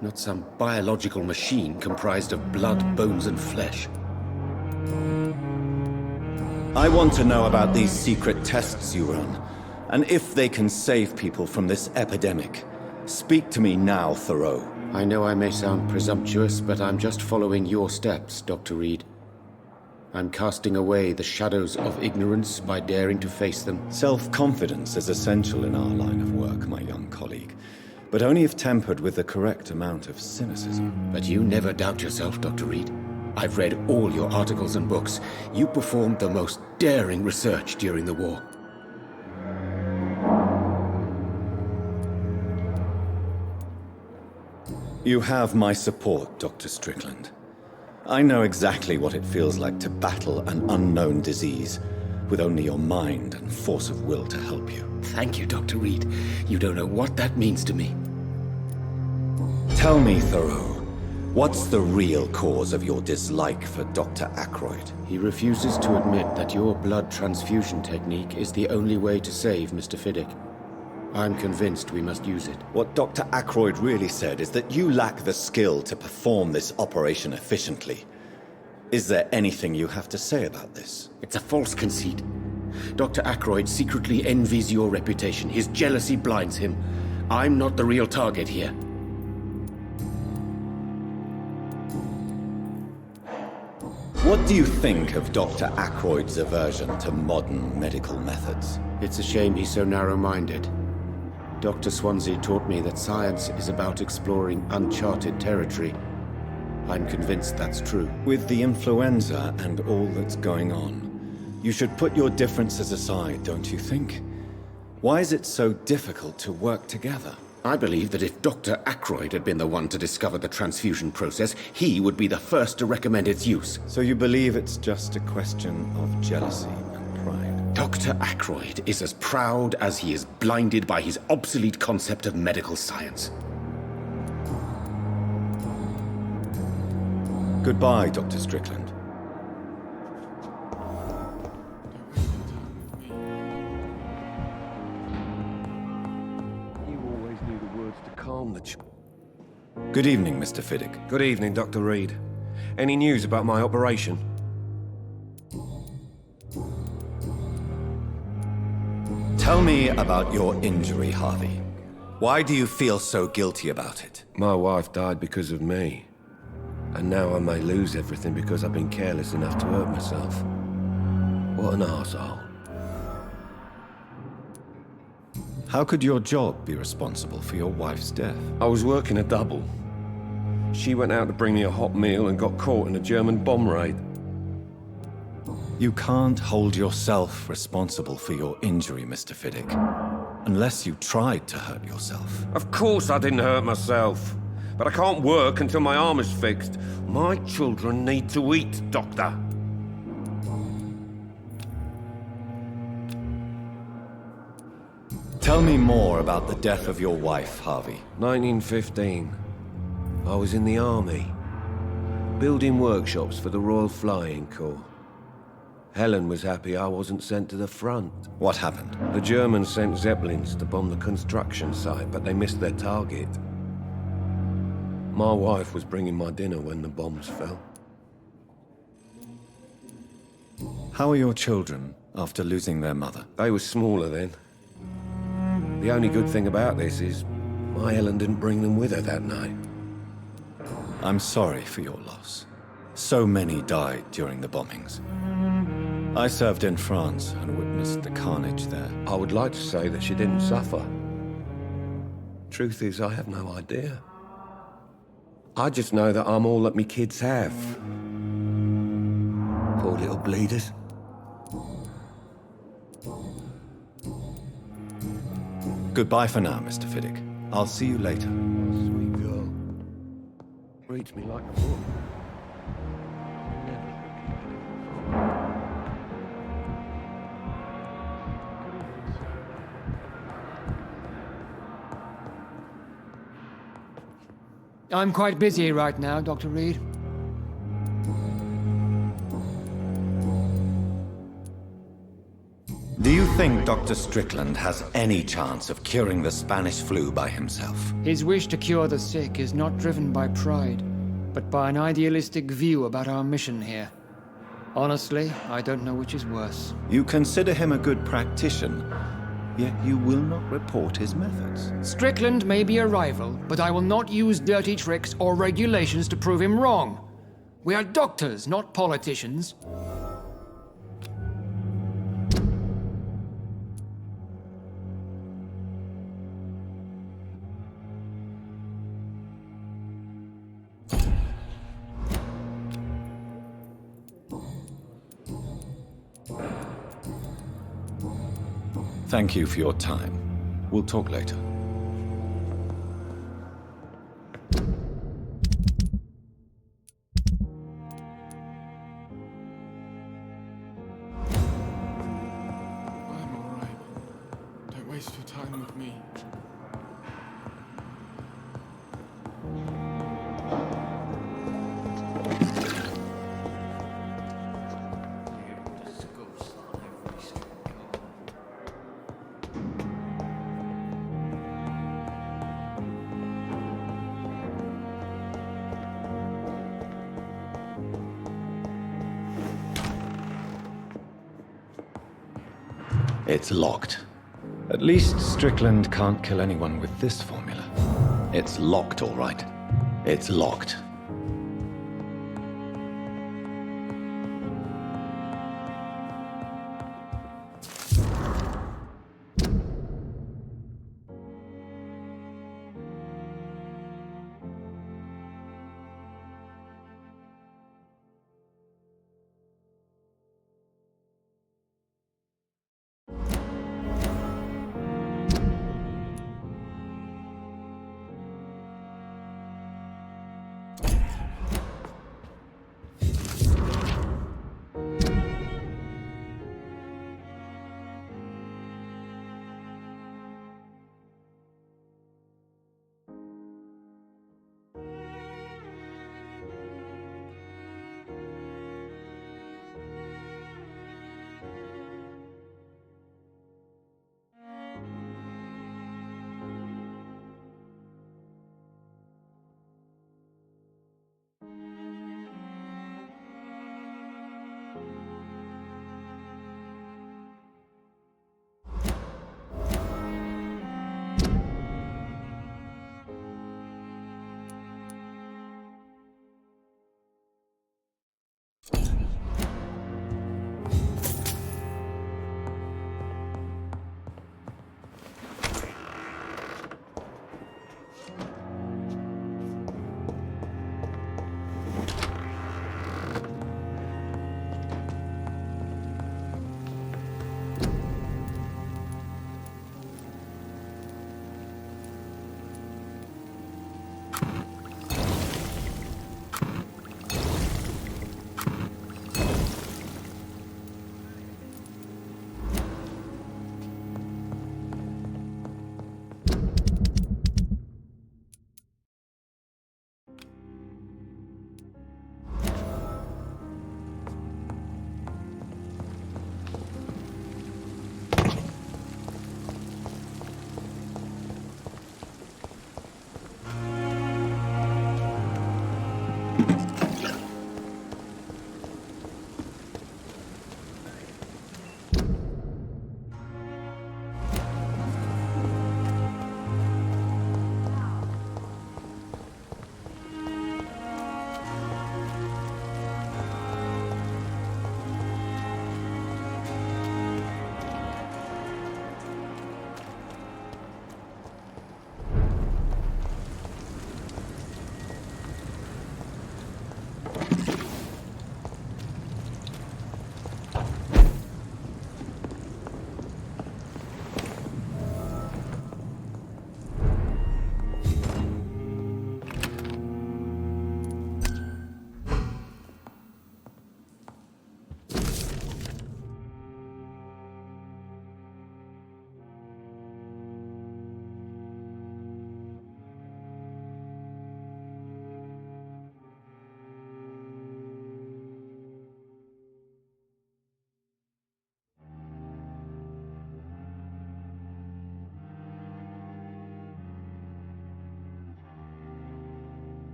Not some biological machine comprised of blood, bones, and flesh.
I want to know about these secret tests you run, and if they can save people from this epidemic. Speak to me now, Thoreau.
I know I may sound presumptuous, but I'm just following your steps, Dr. Reed. I'm casting away the shadows of ignorance by daring to face them.
Self-confidence is essential in our line of work, my young colleague, but only if tempered with the correct amount of cynicism.
But you never doubt yourself, Dr. Reed. I've read all your articles and books. You performed the most daring research during the war.
You have my support, Dr. Strickland. I know exactly what it feels like to battle an unknown disease with only your mind and force of will to help you.
Thank you, Dr. Reed. You don't know what that means to me.
Tell me, Thoreau, what's the real cause of your dislike for Dr. Ackroyd?
He refuses to admit that your blood transfusion technique is the only way to save Mr. Fiddick. I'm convinced we must use it.
What Dr. Ackroyd really said is that you lack the skill to perform this operation efficiently. Is there anything you have to say about this?
It's a false conceit. Dr. Ackroyd secretly envies your reputation. His jealousy blinds him. I'm not the real target here.
What do you think of Dr. Ackroyd's aversion to modern medical methods?
It's a shame he's so narrow-minded. Dr. Swansea taught me that science is about exploring uncharted territory. I'm convinced that's true.
With the influenza and all that's going on, you should put your differences aside, don't you think? Why is it so difficult to work together?
I believe that if Dr. Ackroyd had been the one to discover the transfusion process, he would be the first to recommend its use.
So you believe it's just a question of jealousy and pride?
Dr. Ackroyd is as proud as he is blinded by his obsolete concept of medical science.
Goodbye, Dr. Strickland. Good evening, Mr. Fiddick.
Good evening, Dr. Reed. Any news about my operation?
Tell me about your injury, Harvey. Why do you feel so guilty about it?
My wife died because of me. And now I may lose everything because I've been careless enough to hurt myself. What an arsehole.
How could your job be responsible for your wife's death?
I was working a double. She went out to bring me a hot meal and got caught in a German bomb raid.
You can't hold yourself responsible for your injury, Mr. Fiddick. Unless you tried to hurt yourself.
Of course I didn't hurt myself. But I can't work until my arm is fixed. My children need to eat, Doctor.
Tell me more about the death of your wife, Harvey.
1915. I was in the army, building workshops for the Royal Flying Corps. Helen was happy I wasn't sent to the front.
What happened?
The Germans sent Zeppelins to bomb the construction site, but they missed their target. My wife was bringing my dinner when the bombs fell.
How are your children after losing their mother?
They were smaller then. The only good thing about this is my Helen didn't bring them with her that night.
I'm sorry for your loss. So many died during the bombings. I served in France and witnessed the carnage there.
I would like to say that she didn't suffer. Truth is, I have no idea. I just know that I'm all that me kids have. Poor little bleeders.
Goodbye for now, Mr. Fiddick. I'll see you later.
Sweet girl. Reads me like a book.
I'm quite busy right now, Dr. Reed.
Do you think Dr. Strickland has any chance of curing the Spanish flu by himself?
His wish to cure the sick is not driven by pride, but by an idealistic view about our mission here. Honestly, I don't know which is worse.
You consider him a good practitioner, yet you will not report his methods.
Strickland may be a rival, but I will not use dirty tricks or regulations to prove him wrong. We are doctors, not politicians.
Thank you for your time. We'll talk later.
I'm all right. Don't waste your time with me.
It's locked. At least Strickland can't kill anyone with this formula. It's locked, all right. It's locked.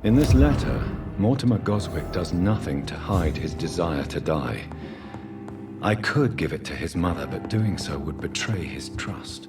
In this letter, Mortimer Goswick does nothing to hide his desire to die. I could give it to his mother, but doing so would betray his trust.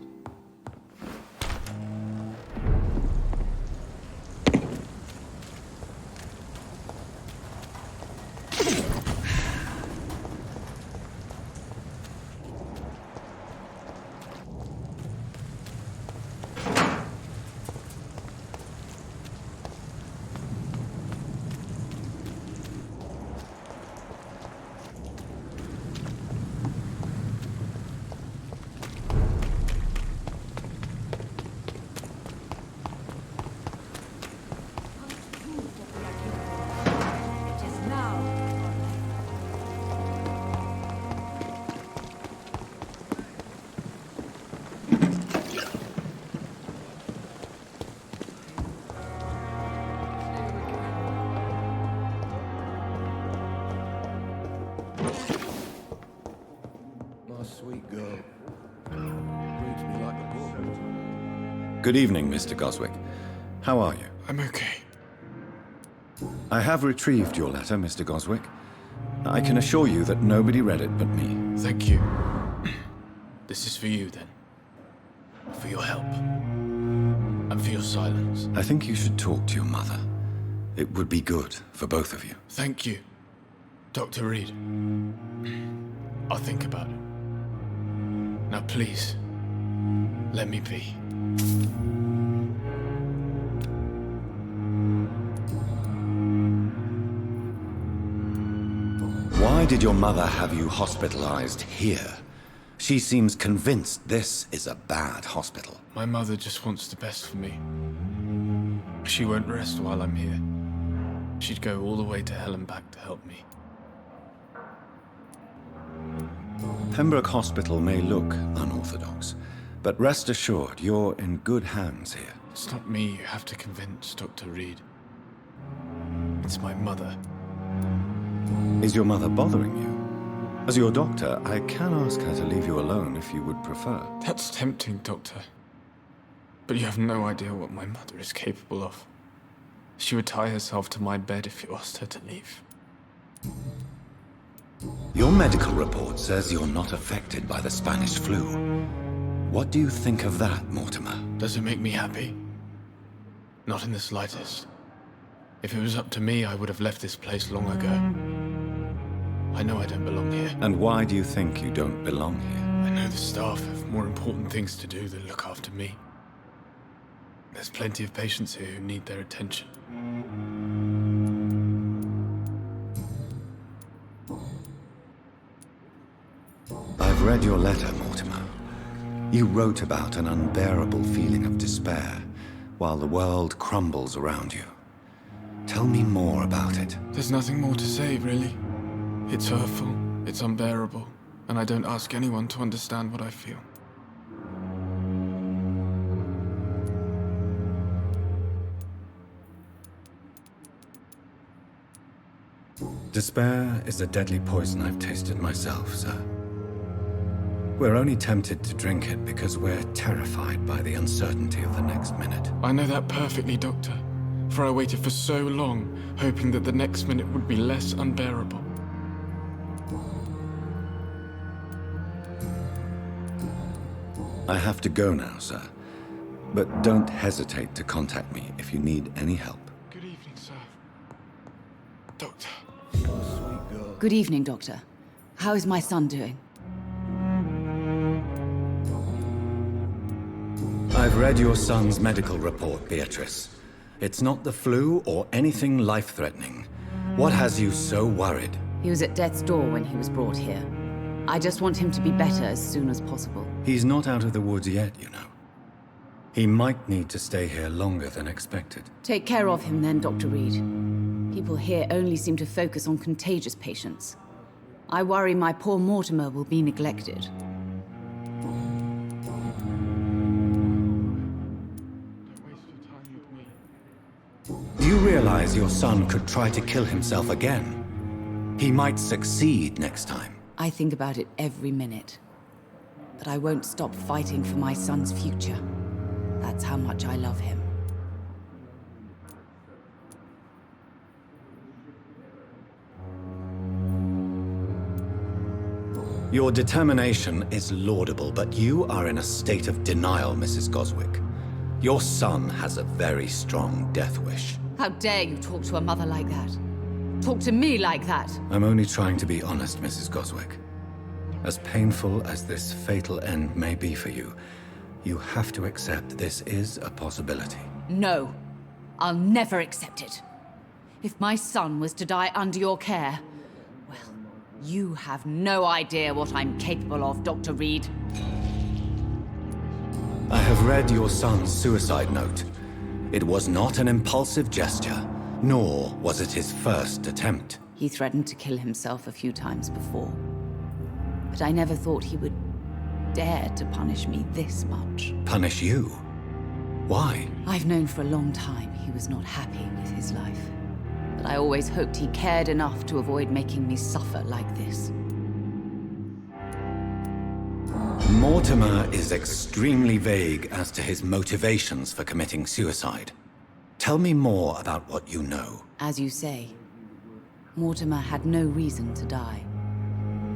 Good evening, Mr. Goswick. How are you?
I'm okay.
I have retrieved your letter, Mr. Goswick. I can assure you that nobody read it but me.
Thank you. This is for you, then. For your help. And for your silence.
I think you should talk to your mother. It would be good for both of you.
Thank you, Dr. Reed. I'll think about it. Now, please, let me be.
Why did your mother have you hospitalized here? She seems convinced this is a bad hospital.
My mother just wants the best for me. She won't rest while I'm here. She'd go all the way to hell and back to help me.
Pembroke Hospital may look unorthodox, but rest assured, you're in good hands here.
It's not me you have to convince, Dr. Reed. It's my mother.
Is your mother bothering you? As your doctor, I can ask her to leave you alone if you would prefer.
That's tempting, Doctor. But you have no idea what my mother is capable of. She would tie herself to my bed if you asked her to leave.
Your medical report says you're not affected by the Spanish flu. What do you think of that, Mortimer?
Does it make me happy? Not in the slightest. If it was up to me, I would have left this place long ago. I know I don't belong here.
And why do you think you don't belong here?
I know the staff have more important things to do than look after me. There's plenty of patients here who need their attention.
I've read your letter, Mortimer. You wrote about an unbearable feeling of despair while the world crumbles around you. Tell me more about it.
There's nothing more to say, really. It's hurtful, it's unbearable, and I don't ask anyone to understand what I feel.
Despair is a deadly poison I've tasted myself, sir. We're only tempted to drink it because we're terrified by the uncertainty of the next minute.
I know that perfectly, Doctor. For I waited for so long, hoping that the next minute would be less unbearable.
I have to go now, sir. But don't hesitate to contact me if you need any help.
Good evening, sir. Doctor.
Good evening, Doctor. How is my son doing?
I've read your son's medical report, Beatrice. It's not the flu or anything life-threatening. What has you so worried?
He was at death's door when he was brought here. I just want him to be better as soon as possible.
He's not out of the woods yet, you know. He might need to stay here longer than expected.
Take care of him then, Dr. Reed. People here only seem to focus on contagious patients. I worry my poor Mortimer will be neglected.
Do you realize your son could try to kill himself again? He might succeed next time.
I think about it every minute. But I won't stop fighting for my son's future. That's how much I love him.
Your determination is laudable, but you are in a state of denial, Mrs. Goswick. Your son has a very strong death wish.
How dare you talk to a mother like that? Talk to me like that?
I'm only trying to be honest, Mrs. Goswick. As painful as this fatal end may be for you, you have to accept this is a possibility.
No. I'll never accept it. If my son was to die under your care, well, you have no idea what I'm capable of, Dr. Reed.
I have read your son's suicide note. It was not an impulsive gesture, nor was it his first attempt.
He threatened to kill himself a few times before. But I never thought he would dare to punish me this much.
Punish you? Why?
I've known for a long time he was not happy with his life. But I always hoped he cared enough to avoid making me suffer like this.
Mortimer is extremely vague as to his motivations for committing suicide. Tell me more about what you know.
As you say, Mortimer had no reason to die.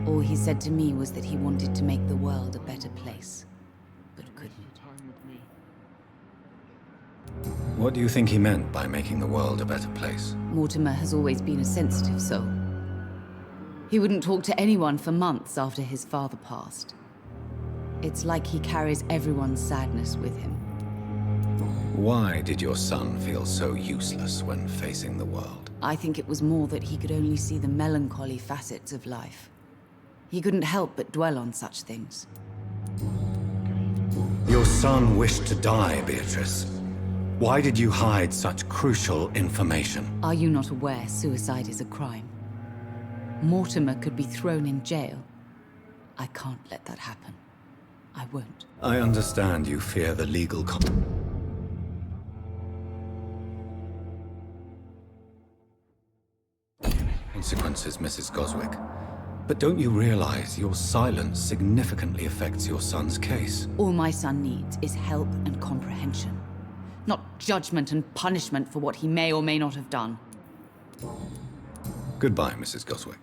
All he said to me was that he wanted to make the world a better place, but couldn't.
What do you think he meant by making the world a better place?
Mortimer has always been a sensitive soul. He wouldn't talk to anyone for months after his father passed. It's like he carries everyone's sadness with him.
Why did your son feel so useless when facing the world?
I think it was more that he could only see the melancholy facets of life. He couldn't help but dwell on such things.
Your son wished to die, Beatrice. Why did you hide such crucial information?
Are you not aware suicide is a crime? Mortimer could be thrown in jail. I can't let that happen. I won't.
I understand you fear the legal consequences, Mrs. Goswick. But don't you realize your silence significantly affects your son's case?
All my son needs is help and comprehension. Not judgment and punishment for what he may or may not have done.
Goodbye, Mrs. Goswick.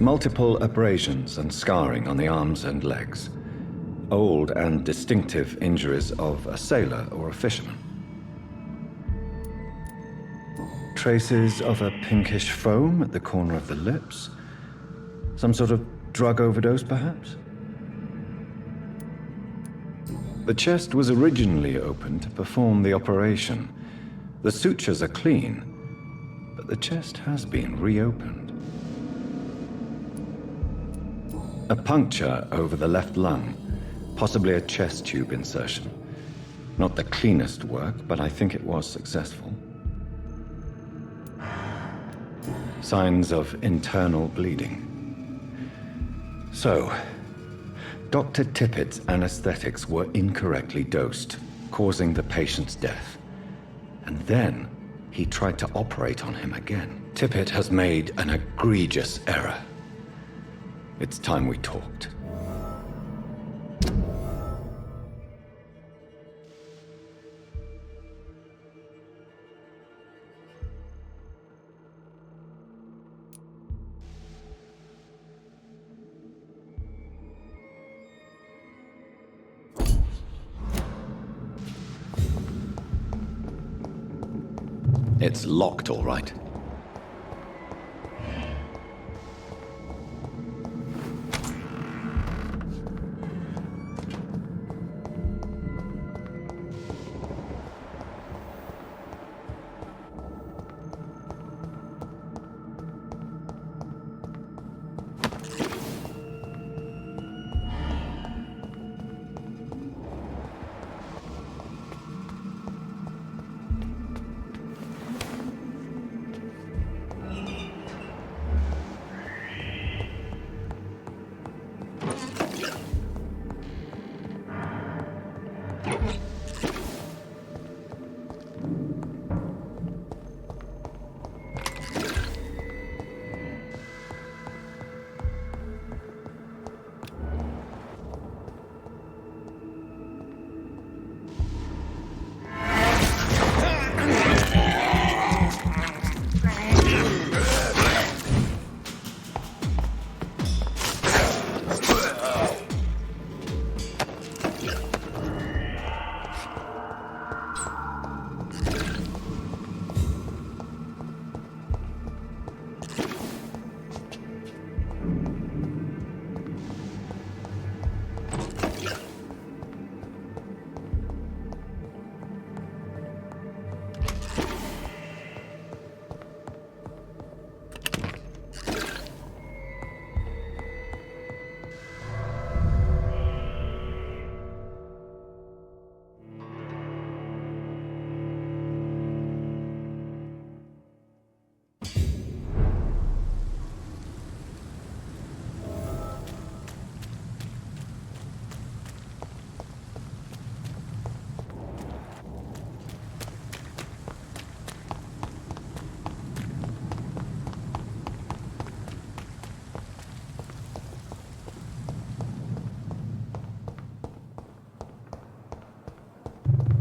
Multiple abrasions and scarring on the arms and legs. Old and distinctive injuries of a sailor or a fisherman. Traces of a pinkish foam at the corner of the lips. Some sort of drug overdose, perhaps? The chest was originally opened to perform the operation. The sutures are clean, but the chest has been reopened. A puncture over the left lung, possibly a chest tube insertion. Not the cleanest work, but I think it was successful. Signs of internal bleeding. So, Dr. Tippets' anesthetics were incorrectly dosed, causing the patient's death. And then, he tried to operate on him again. Tippett has made an egregious error. It's time we talked. It's locked, all right.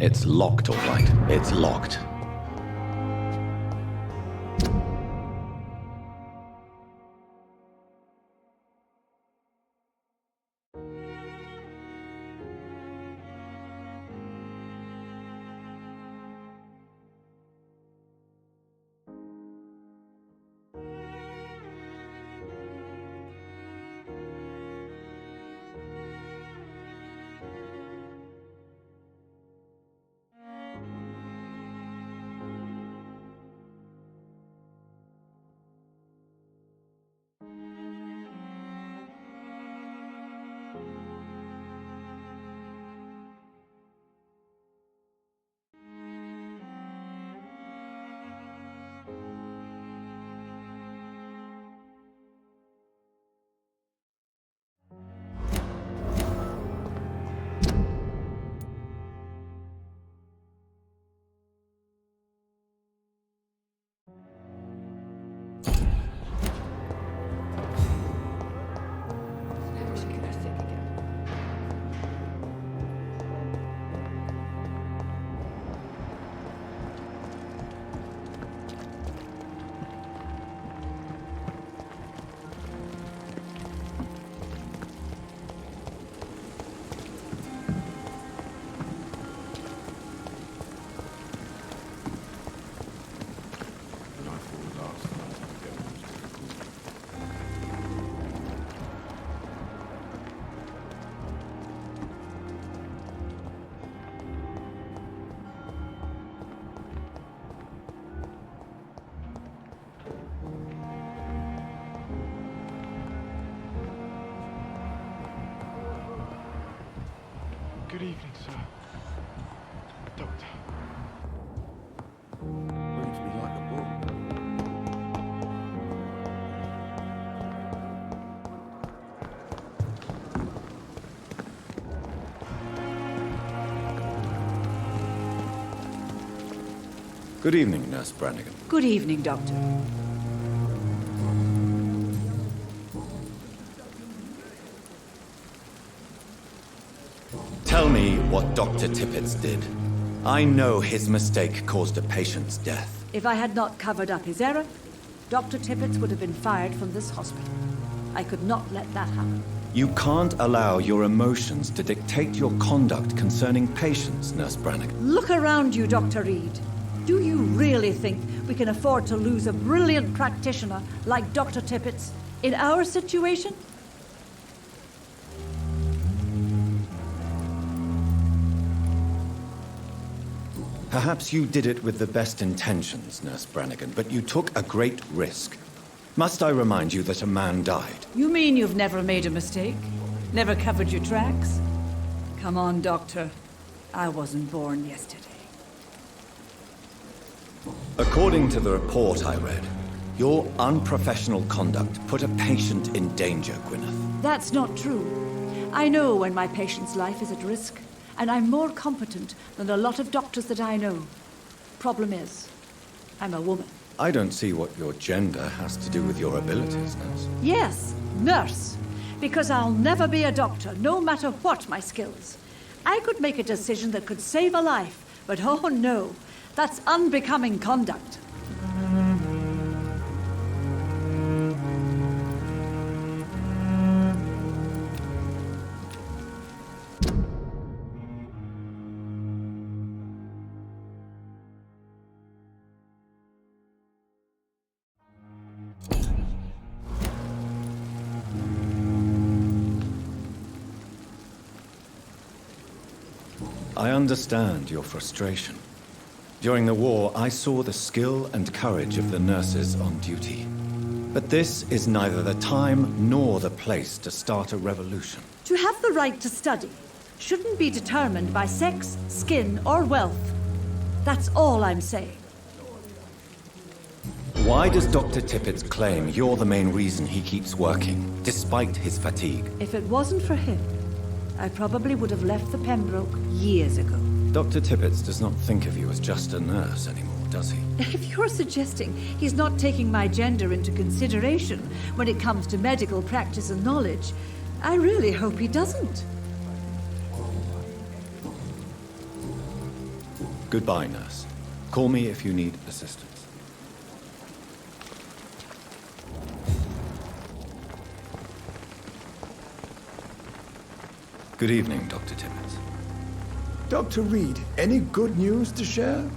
It's locked, all right. It's locked.
Good evening, sir. Doctor.
Reads me like a book.
Good evening, Nurse Brannigan.
Good evening, Doctor.
Tell me what Dr. Tippets did. I know his mistake caused a patient's death.
If I had not covered up his error, Dr. Tippets would have been fired from this hospital. I could not let that happen.
You can't allow your emotions to dictate your conduct concerning patients, Nurse Brannigan.
Look around you, Dr. Reed. Do you really think we can afford to lose a brilliant practitioner like Dr. Tippets in our situation?
Perhaps you did it with the best intentions, Nurse Brannigan, but you took a great risk. Must I remind you that a man died?
You mean you've never made a mistake? Never covered your tracks? Come on, Doctor. I wasn't born yesterday.
According to the report I read, your unprofessional conduct put a patient in danger, Gwyneth.
That's not true. I know when my patient's life is at risk, and I'm more competent than a lot of doctors that I know. Problem is, I'm a woman.
I don't see what your gender has to do with your abilities, Nurse.
Yes, nurse. Because I'll never be a doctor, no matter what my skills. I could make a decision that could save a life, but oh no, that's unbecoming conduct.
I understand your frustration. During the war, I saw the skill and courage of the nurses on duty. But this is neither the time nor the place to start a revolution.
To have the right to study shouldn't be determined by sex, skin, or wealth. That's all I'm saying.
Why does Dr. Tippets claim you're the main reason he keeps working, despite his fatigue?
If it wasn't for him, I probably would have left the Pembroke years ago.
Dr. Tippets does not think of you as just a nurse anymore, does he?
If you're suggesting he's not taking my gender into consideration when it comes to medical practice and knowledge, I really hope he doesn't.
Goodbye, nurse. Call me if you need assistance. Good evening, Dr. Tippets.
Dr. Reed, any good news to share?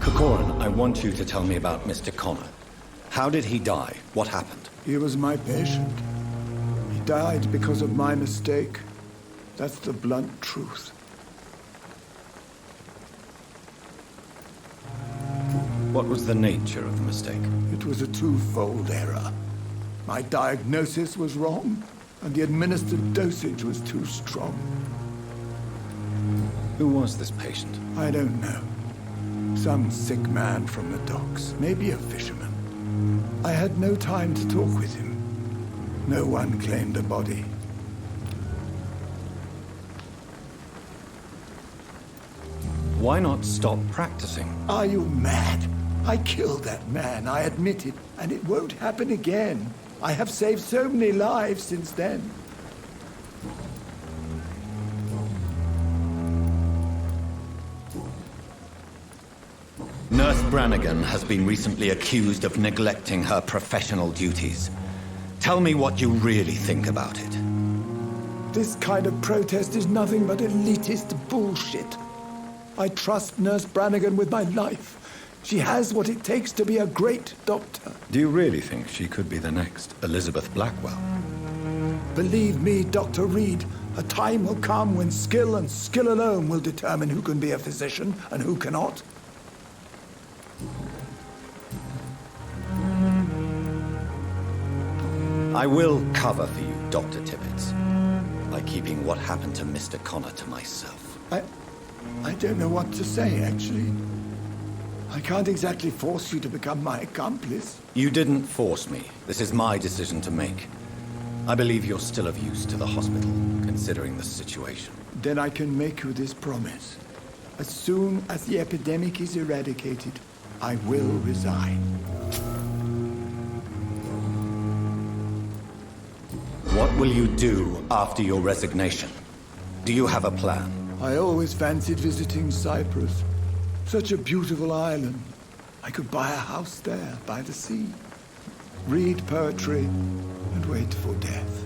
Corcoran, I want you to tell me about Mr. Connor. How did he die? What happened?
He was my patient. He died because of my mistake. That's the blunt truth.
What was the nature of the mistake?
It was a twofold error. My diagnosis was wrong, and the administered dosage was too strong.
Who was this patient?
I don't know. Some sick man from the docks, maybe a fisherman. I had no time to talk with him. No one claimed a body.
Why not stop practicing?
Are you mad? I killed that man, I admit it, and it won't happen again. I have saved so many lives since then.
Nurse Brannigan has been recently accused of neglecting her professional duties. Tell me what you really think about it.
This kind of protest is nothing but elitist bullshit. I trust Nurse Brannigan with my life. She has what it takes to be a great doctor.
Do you really think she could be the next Elizabeth Blackwell?
Believe me, Dr. Reed, a time will come when skill and skill alone will determine who can be a physician and who cannot.
I will cover for you, Dr. Tippets. by keeping what happened to Mr. Connor to myself.
I don't know what to say, actually. I can't exactly force you to become my accomplice.
You didn't force me. This is my decision to make. I believe you're still of use to the hospital, considering the situation.
Then I can make you this promise. As soon as the epidemic is eradicated, I will resign.
What will you do after your resignation? Do you have a plan?
I always fancied visiting Cyprus. Such a beautiful island. I could buy a house there, by the sea. Read poetry and wait for death.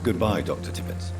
Goodbye, Dr. Tippets.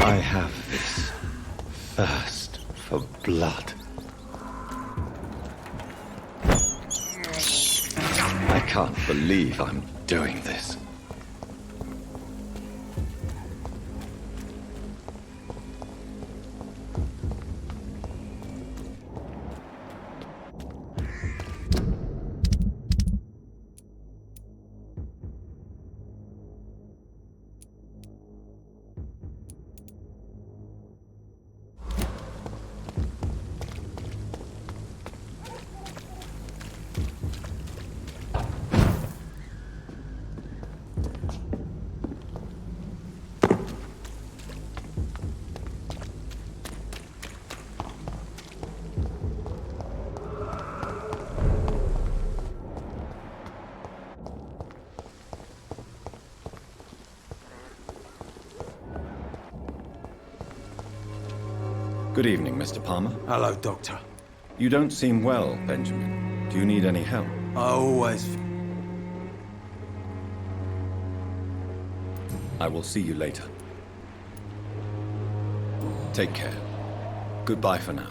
I have this thirst for blood. I can't believe I'm doing this. Good evening, Mr. Palmer.
Hello, Doctor.
You don't seem well, Benjamin. Do you need any help?
I always...
I will see you later. Take care. Goodbye for now.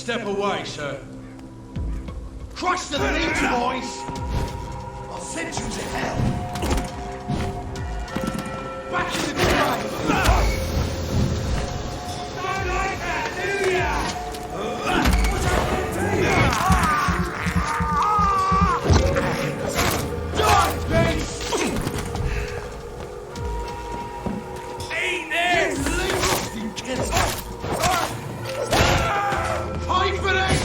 Step away, sir. Christ to the knees, boys! I'll send you to hell. Back in the grave! Don't like that, do ya? What's happening to you? Die, beast! Eat this! You kids! Pay for this!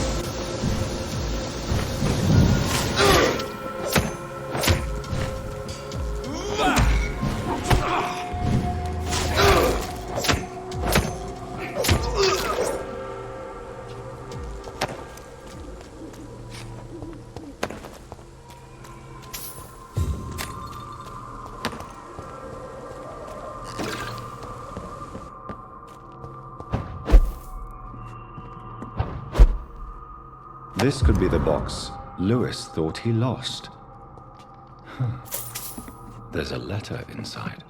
This could be the box Lewis thought he lost. There's a letter inside.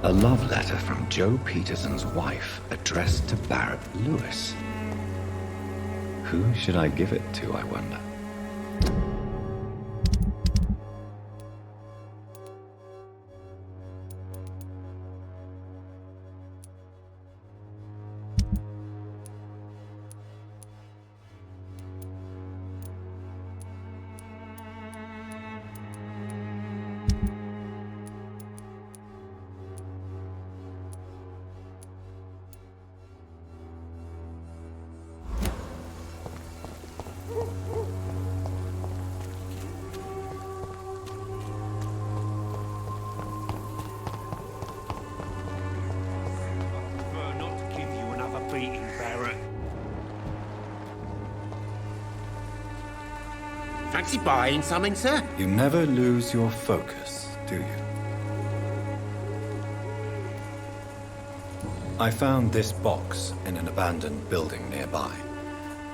A love letter from Joe Peterson's wife, addressed to Barrett Lewis. Who should I give it to, I wonder?
waiting, Barrett.
Fancy buying something, sir?
You never lose your focus, do you? I found this box in an abandoned building nearby.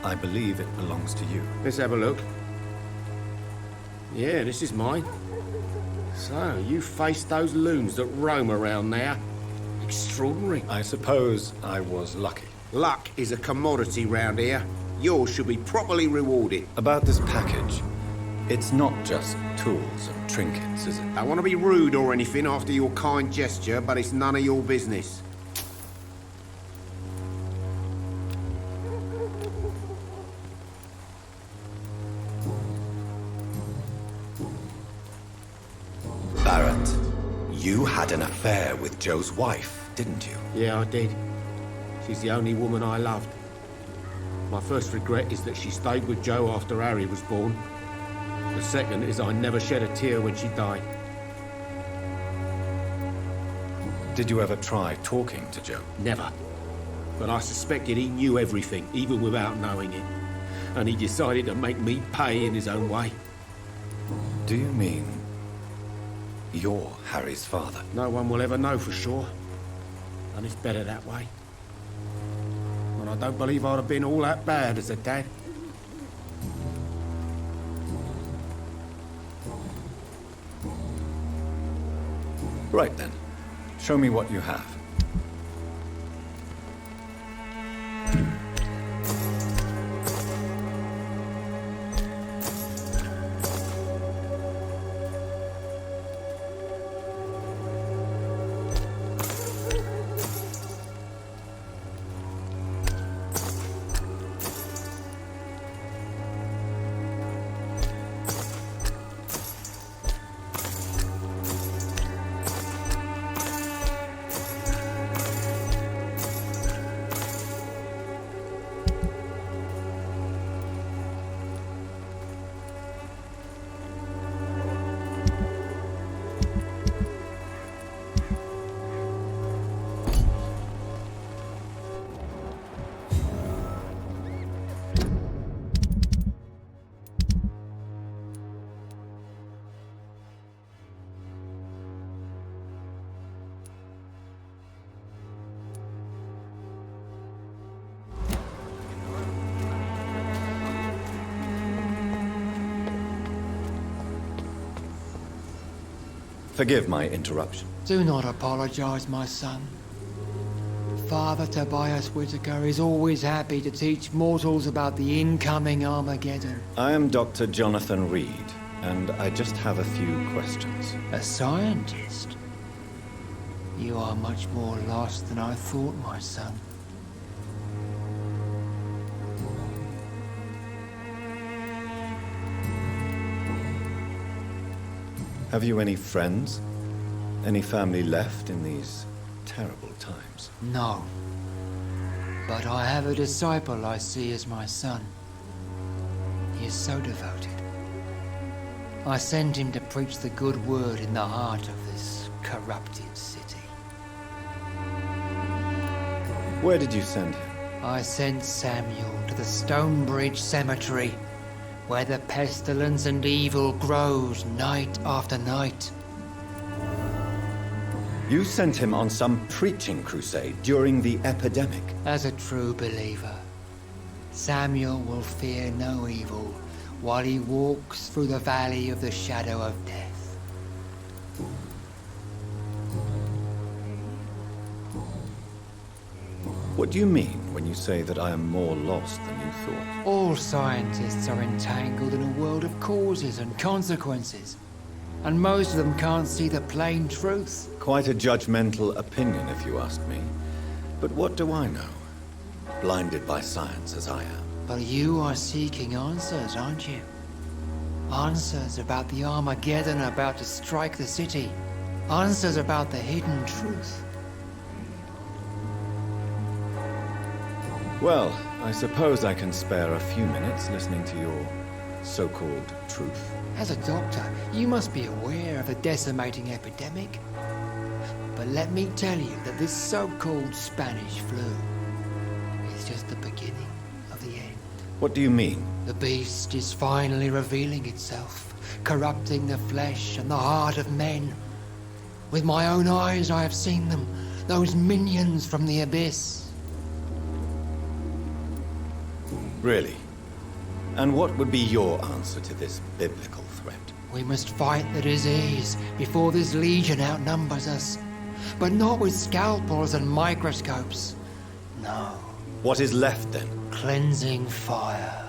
I believe it belongs to you.
Let's have a look. Yeah, this is mine. So, you faced those loons that roam around there. Extraordinary.
I suppose I was lucky.
Luck is a commodity round here. Yours should be properly rewarded.
About this package, it's not just tools and trinkets, is it?
I don't want to be rude or anything after your kind gesture, but it's none of your business.
Barrett, you had an affair with Joe's wife, didn't you?
Yeah, I did. She's the only woman I loved. My first regret is that she stayed with Joe after Harry was born. The second is I never shed a tear when she died.
Did you ever try talking to Joe?
Never. But I suspected he knew everything, even without knowing it. And he decided to make me pay in his own way.
Do you mean you're Harry's father?
No one will ever know for sure. And it's better that way. And I don't believe I'd have been all that bad as a dad.
Right then. Show me what you have. Forgive my interruption.
Do not apologize, my son. Father Tobias Whitaker is always happy to teach mortals about the incoming Armageddon.
I am Dr. Jonathan Reed, and I just have a few questions.
A scientist? You are much more lost than I thought, my son.
Have you any friends? Any family left in these terrible times?
No. But I have a disciple I see as my son. He is so devoted. I send him to preach the good word in the heart of this corrupted city.
Where did you send him?
I sent Samuel to the Stonebridge Cemetery, where the pestilence and evil grows night after night.
You sent him on some preaching crusade during the epidemic.
As a true believer, Samuel will fear no evil while he walks through the valley of the shadow of death.
What do you mean when you say that I am more lost than you thought?
All scientists are entangled in a world of causes and consequences, and most of them can't see the plain truth.
Quite a judgmental opinion, if you ask me. But what do I know? Blinded by science as I am.
But you are seeking answers, aren't you? Answers about the Armageddon about to strike the city. Answers about the hidden truth.
Well, I suppose I can spare a few minutes listening to your so-called truth.
As a doctor, you must be aware of the decimating epidemic. But let me tell you that this so-called Spanish flu the beginning of the end.
What do you mean?
The beast is finally revealing itself, corrupting the flesh and the heart of men. With my own eyes I have seen them, those minions from the abyss.
Really? And what would be your answer to this biblical threat?
We must fight the disease before this legion outnumbers us. But not with scalpels and microscopes. No.
What is left then?
Cleansing fire.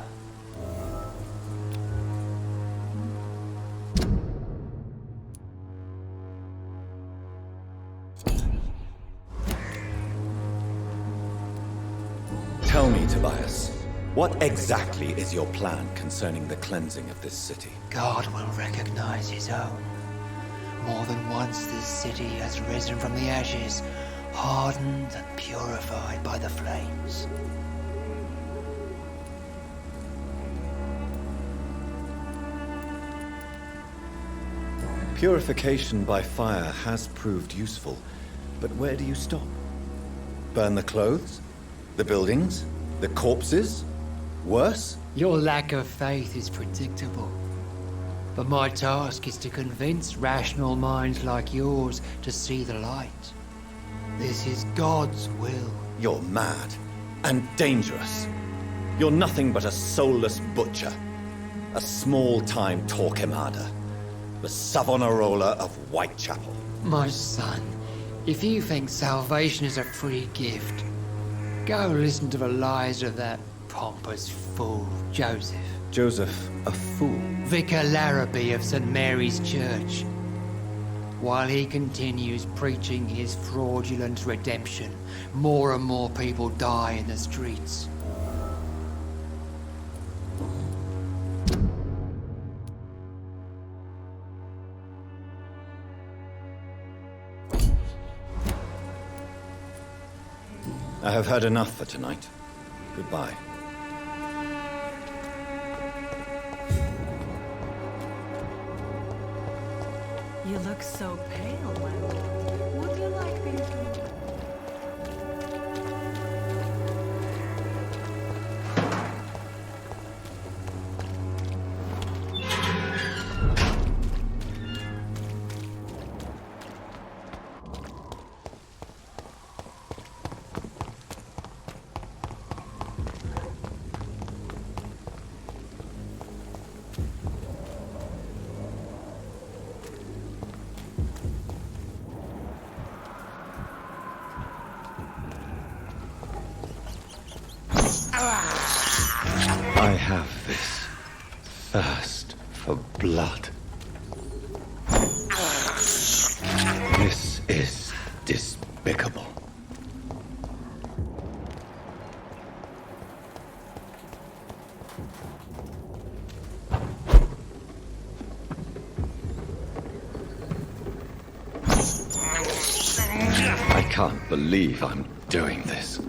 Tell me, Tobias, what exactly is your plan concerning the cleansing of this city?
God will recognize his own. More than once this city has risen from the ashes, hardened and purified by the flames.
Purification by fire has proved useful, but where do you stop? Burn the clothes? The buildings? The corpses? Worse?
Your lack of faith is predictable. But my task is to convince rational minds like yours to see the light. This is God's will.
You're mad and dangerous. You're nothing but a soulless butcher. A small-time Torquemada. The Savonarola of Whitechapel.
My son, if you think salvation is a free gift, go listen to the lies of that pompous fool, Joseph.
Joseph, a fool?
Vicar Larrabee of St. Mary's Church. While he continues preaching his fraudulent redemption, more and more people die in the streets.
I have heard enough for tonight. Goodbye.
You look so pale, my lord. Would you like me to...
I have this thirst for blood. This is despicable. I can't believe I'm doing this.